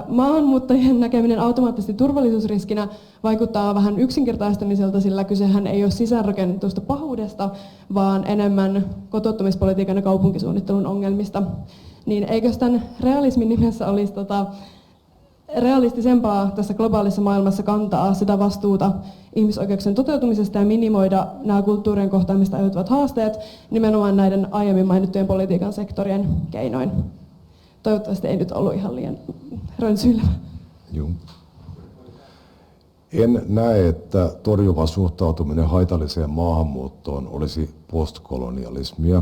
Maahanmuuttajien näkeminen automaattisesti turvallisuusriskinä vaikuttaa vähän yksinkertaistamiselta, sillä kysehän ei ole sisäänrakennetusta pahuudesta, vaan enemmän kotouttamispolitiikan ja kaupunkisuunnittelun ongelmista. Niin eikös tämän realismin nimessä olisi realistisempaa tässä globaalissa maailmassa kantaa sitä vastuuta ihmisoikeuksien toteutumisesta ja minimoida nämä kulttuurien kohtaamista aiheutuvat haasteet nimenomaan näiden aiemmin mainittujen politiikan sektorien keinoin? Toivottavasti ei nyt ollut ihan liian rönsyilevä. Joo. En näe, että torjuva suhtautuminen haitalliseen maahanmuuttoon olisi postkolonialismia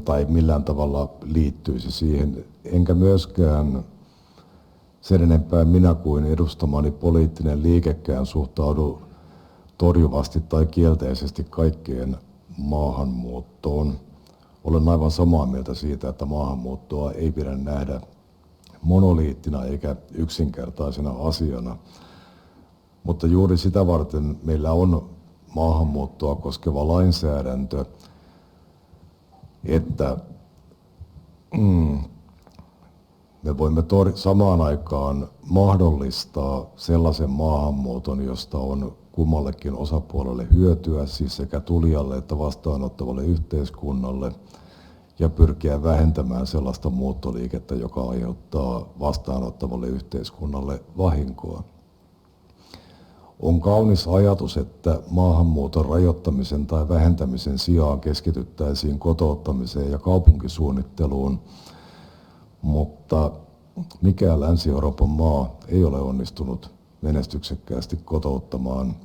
tai millään tavalla liittyisi siihen. Enkä myöskään sen enempää minä kuin edustamani poliittinen liikekään suhtaudu torjuvasti tai kielteisesti kaikkeen maahanmuuttoon. Olen aivan samaa mieltä siitä, että maahanmuuttoa ei pidä nähdä monoliittina eikä yksinkertaisena asiana. Mutta juuri sitä varten meillä on maahanmuuttoa koskeva lainsäädäntö, että me voimme samaan aikaan mahdollistaa sellaisen maahanmuuton, josta on kummallekin osapuolelle hyötyä, siis sekä tulijalle että vastaanottavalle yhteiskunnalle, ja pyrkiä vähentämään sellaista muuttoliikettä, joka aiheuttaa vastaanottavalle yhteiskunnalle vahinkoa. On kaunis ajatus, että maahanmuuton rajoittamisen tai vähentämisen sijaan keskityttäisiin kotouttamiseen ja kaupunkisuunnitteluun, mutta mikään Länsi-Euroopan maa ei ole onnistunut menestyksekkäästi kotouttamaan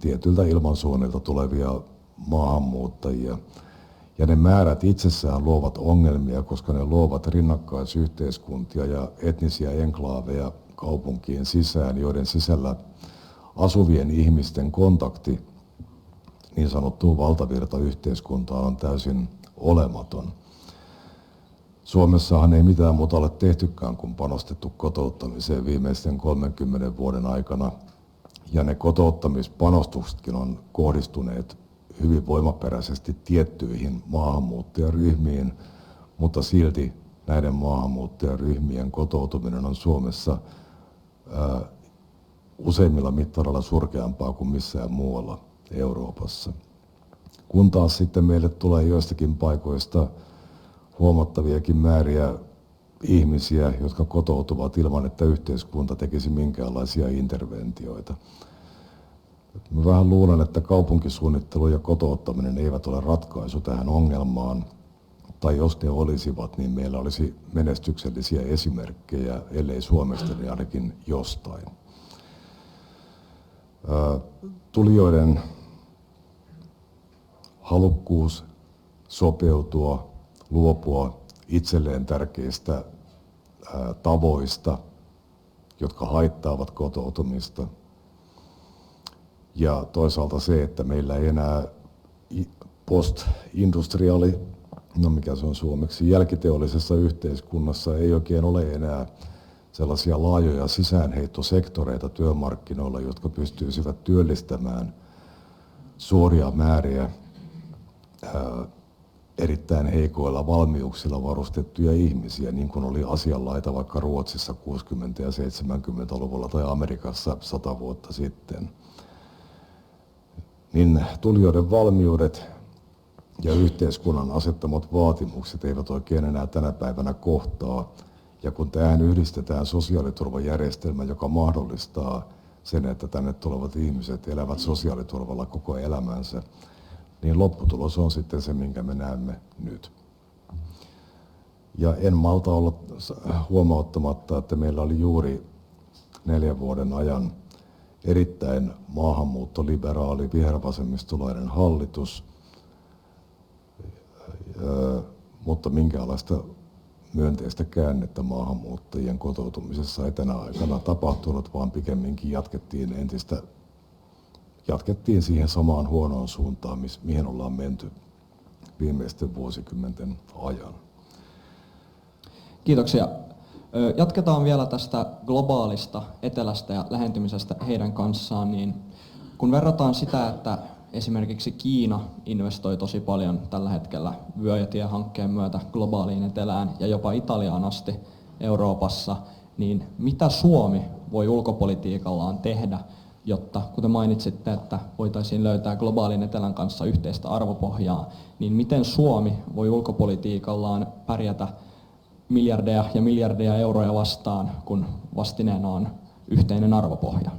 tietyiltä ilmansuunnilta tulevia maahanmuuttajia. Ja ne määrät itsessään luovat ongelmia, koska ne luovat rinnakkaisyhteiskuntia ja etnisiä enklaaveja kaupunkien sisään, joiden sisällä asuvien ihmisten kontakti niin sanottuun valtavirtayhteiskuntaan on täysin olematon. Suomessahan ei mitään muuta ole tehtykään kuin panostettu kotouttamiseen viimeisten 30 vuoden aikana. Ja ne kotouttamispanostuksetkin on kohdistuneet hyvin voimaperäisesti tiettyihin maahanmuuttajaryhmiin, mutta silti näiden maahanmuuttajaryhmien kotoutuminen on Suomessa useimmilla mittareilla surkeampaa kuin missään muualla Euroopassa. Kun taas sitten meille tulee joistakin paikoista huomattaviakin määriä ihmisiä, jotka kotoutuvat ilman, että yhteiskunta tekisi minkäänlaisia interventioita. Mä vähän luulen, että kaupunkisuunnittelu ja kotouttaminen eivät ole ratkaisu tähän ongelmaan, tai jos ne olisivat, niin meillä olisi menestyksellisiä esimerkkejä, ellei Suomesta, niin ainakin jostain. Tulijoiden halukkuus sopeutua, luopua itselleen tärkeistä tavoista, jotka haittaavat kotoutumista. Ja toisaalta se, että meillä ei enää post-industriaali, no mikä se on suomeksi, jälkiteollisessa yhteiskunnassa ei oikein ole enää sellaisia laajoja sisäänheittosektoreita työmarkkinoilla, jotka pystyisivät työllistämään suuria määriä erittäin heikoilla valmiuksilla varustettuja ihmisiä, niin kuin oli asianlaita vaikka Ruotsissa 60- ja 70-luvulla tai Amerikassa 100 vuotta sitten. Niin tulijoiden valmiudet ja yhteiskunnan asettamat vaatimukset eivät oikein enää tänä päivänä kohtaa. Ja kun tähän yhdistetään sosiaaliturvajärjestelmä, joka mahdollistaa sen, että tänne tulevat ihmiset elävät sosiaaliturvalla koko elämänsä, niin lopputulos on sitten se, minkä me näemme nyt. Ja en malta olla huomauttamatta, että meillä oli juuri 4 vuoden ajan erittäin maahanmuuttoliberaali vihervasemmistolainen hallitus, mutta minkäänlaista myönteistä käännettä maahanmuuttajien kotoutumisessa ei tänä aikana tapahtunut, vaan pikemminkin jatkettiin siihen samaan huonoon suuntaan, mihin ollaan menty viimeisten vuosikymmenten ajan. Kiitoksia. Jatketaan vielä tästä globaalista etelästä ja lähentymisestä heidän kanssaan. Niin kun verrataan sitä, että esimerkiksi Kiina investoi tosi paljon tällä hetkellä vyö- ja tiehankkeen myötä globaaliin etelään ja jopa Italiaan asti Euroopassa, niin mitä Suomi voi ulkopolitiikallaan tehdä, jotta, kuten mainitsitte, että voitaisiin löytää globaalin etelän kanssa yhteistä arvopohjaa, niin miten Suomi voi ulkopolitiikallaan pärjätä miljardeja ja miljardeja euroja vastaan, kun vastineena on yhteinen arvopohja?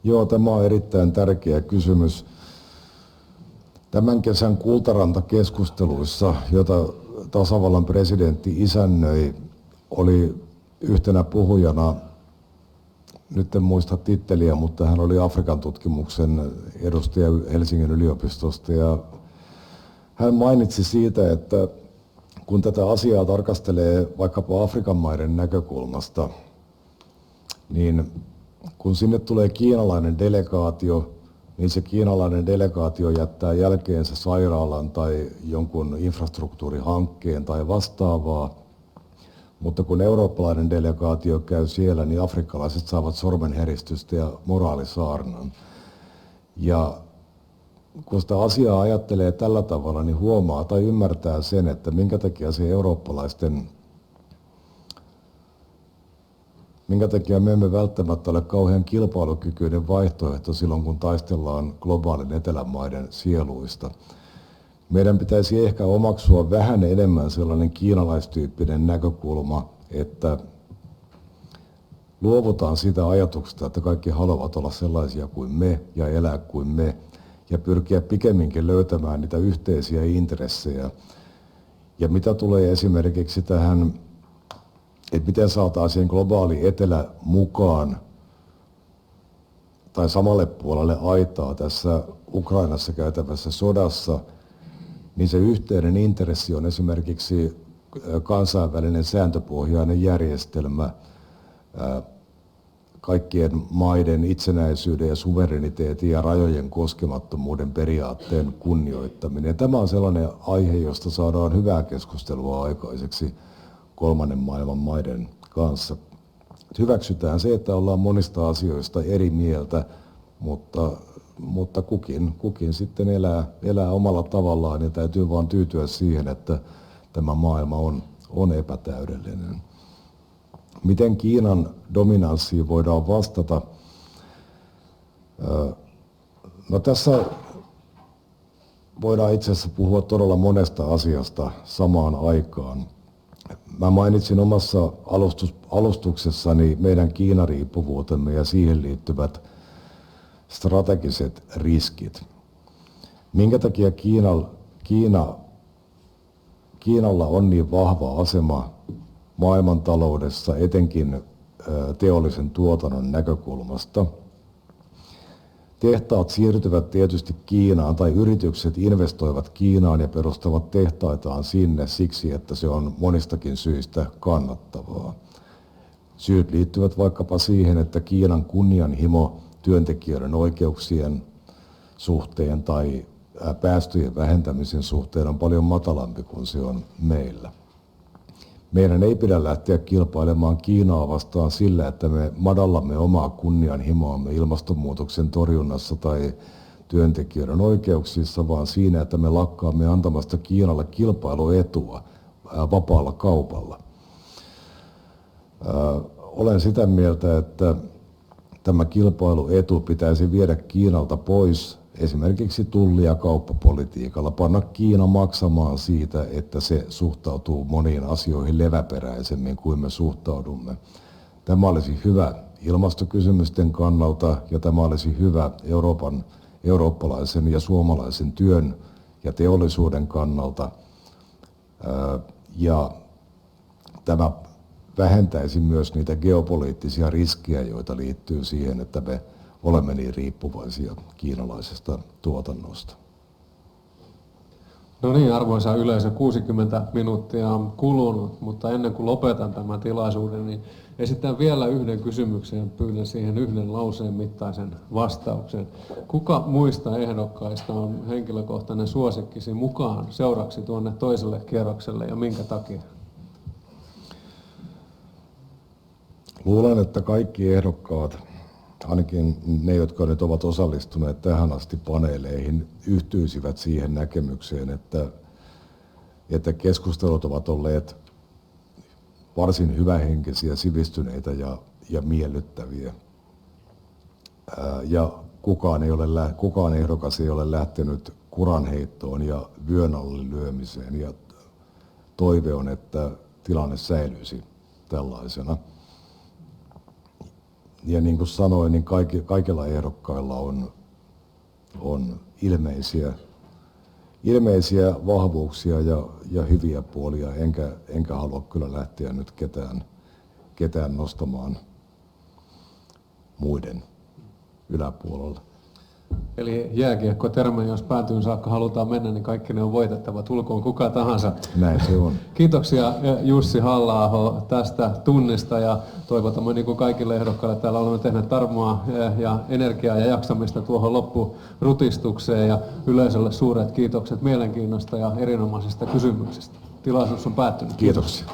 Joo, tämä on erittäin tärkeä kysymys. Tämän kesän Kultaranta-keskusteluissa, jota tasavallan presidentti isännöi, oli yhtenä puhujana, nyt en muista titteliä, mutta hän oli Afrikan tutkimuksen edustaja Helsingin yliopistosta. Ja hän mainitsi siitä, että kun tätä asiaa tarkastelee vaikkapa Afrikan maiden näkökulmasta, niin kun sinne tulee kiinalainen delegaatio, niin se kiinalainen delegaatio jättää jälkeensä sairaalan tai jonkun infrastruktuurihankkeen tai vastaavaa. Mutta kun eurooppalainen delegaatio käy siellä, niin afrikkalaiset saavat sormenheristystä ja moraalisaarnan. Ja kun sitä asiaa ajattelee tällä tavalla, niin huomaa tai ymmärtää sen, että minkä takia me emme välttämättä ole kauhean kilpailukykyinen vaihtoehto silloin, kun taistellaan globaalin etelämaiden sieluista. Meidän pitäisi ehkä omaksua vähän enemmän sellainen kiinalaistyyppinen näkökulma, että luovutaan siitä ajatuksesta, että kaikki haluavat olla sellaisia kuin me ja elää kuin me, ja pyrkiä pikemminkin löytämään niitä yhteisiä intressejä. Ja mitä tulee esimerkiksi tähän, että miten saataisiin globaali etelä mukaan tai samalle puolelle aitaa tässä Ukrainassa käytävässä sodassa, niin se yhteinen intressi on esimerkiksi kansainvälinen sääntöpohjainen järjestelmä, kaikkien maiden itsenäisyyden ja suvereniteetin ja rajojen koskemattomuuden periaatteen kunnioittaminen. Tämä on sellainen aihe, josta saadaan hyvää keskustelua aikaiseksi kolmannen maailman maiden kanssa. Hyväksytään se, että ollaan monista asioista eri mieltä, mutta kukin sitten elää omalla tavallaan ja täytyy vaan tyytyä siihen, että tämä maailma on epätäydellinen. Miten Kiinan dominanssiin voidaan vastata? No tässä voidaan itse asiassa puhua todella monesta asiasta samaan aikaan. Mä mainitsin omassa alustuksessani meidän Kiina-riippuvuutemme ja siihen liittyvät strategiset riskit. Minkä takia Kiinalla on niin vahva asema maailmantaloudessa, etenkin teollisen tuotannon näkökulmasta? Tehtaat siirtyvät tietysti Kiinaan tai yritykset investoivat Kiinaan ja perustavat tehtaitaan sinne siksi, että se on monistakin syistä kannattavaa. Syyt liittyvät vaikkapa siihen, että Kiinan kunnianhimo työntekijöiden oikeuksien suhteen tai päästöjen vähentämisen suhteen on paljon matalampi kuin se on meillä. Meidän ei pidä lähteä kilpailemaan Kiinaa vastaan sillä, että me madallamme omaa kunnianhimoamme ilmastonmuutoksen torjunnassa tai työntekijöiden oikeuksissa, vaan siinä, että me lakkaamme antamasta Kiinalle kilpailuetua vapaalla kaupalla. Olen sitä mieltä, että tämä kilpailuetu pitäisi viedä Kiinalta pois esimerkiksi tulli- ja kauppapolitiikalla, panna Kiina maksamaan siitä, että se suhtautuu moniin asioihin leväperäisemmin kuin me suhtaudumme. Tämä olisi hyvä ilmastokysymysten kannalta ja tämä olisi hyvä eurooppalaisen ja suomalaisen työn ja teollisuuden kannalta. Ja tämä vähentäisi myös niitä geopoliittisia riskejä, joita liittyy siihen, että me olemme niin riippuvaisia kiinalaisesta tuotannosta. No niin, arvoisa yleisö, 60 minuuttia on kulunut, mutta ennen kuin lopetan tämän tilaisuuden, niin esitän vielä yhden kysymyksen ja pyydän siihen yhden lauseen mittaisen vastauksen. Kuka muista ehdokkaista on henkilökohtainen suosikkisi mukaan seuraksi tuonne toiselle kierrokselle ja minkä takia? Luulen, että kaikki ehdokkaat, ainakin ne, jotka nyt ovat osallistuneet tähän asti paneeleihin, yhtyisivät siihen näkemykseen, että keskustelut ovat olleet varsin hyvähenkisiä, sivistyneitä ja miellyttäviä. Ja kukaan ehdokas ei ole lähtenyt kuranheittoon ja vyön alle lyömiseen, ja toive on, että tilanne säilyisi tällaisena. Ja niin kuin sanoin, niin kaikilla ehdokkailla on ilmeisiä vahvuuksia ja hyviä puolia, enkä halua kyllä lähteä nyt ketään nostamaan muiden yläpuolella. Eli jääkiekko-termi, jos päätyyn saakka halutaan mennä, niin kaikki ne on voitettava, tulkoon kuka tahansa. Näin se on. Kiitoksia Jussi Halla-aho tästä tunnista ja toivotamme niin kuin kaikille ehdokkaille täällä olemme tehneet tarmoa ja energiaa ja jaksamista tuohon loppurutistukseen ja yleisölle suuret kiitokset mielenkiinnosta ja erinomaisista kysymyksistä. Tilaisuus on päättynyt. Kiitoksia.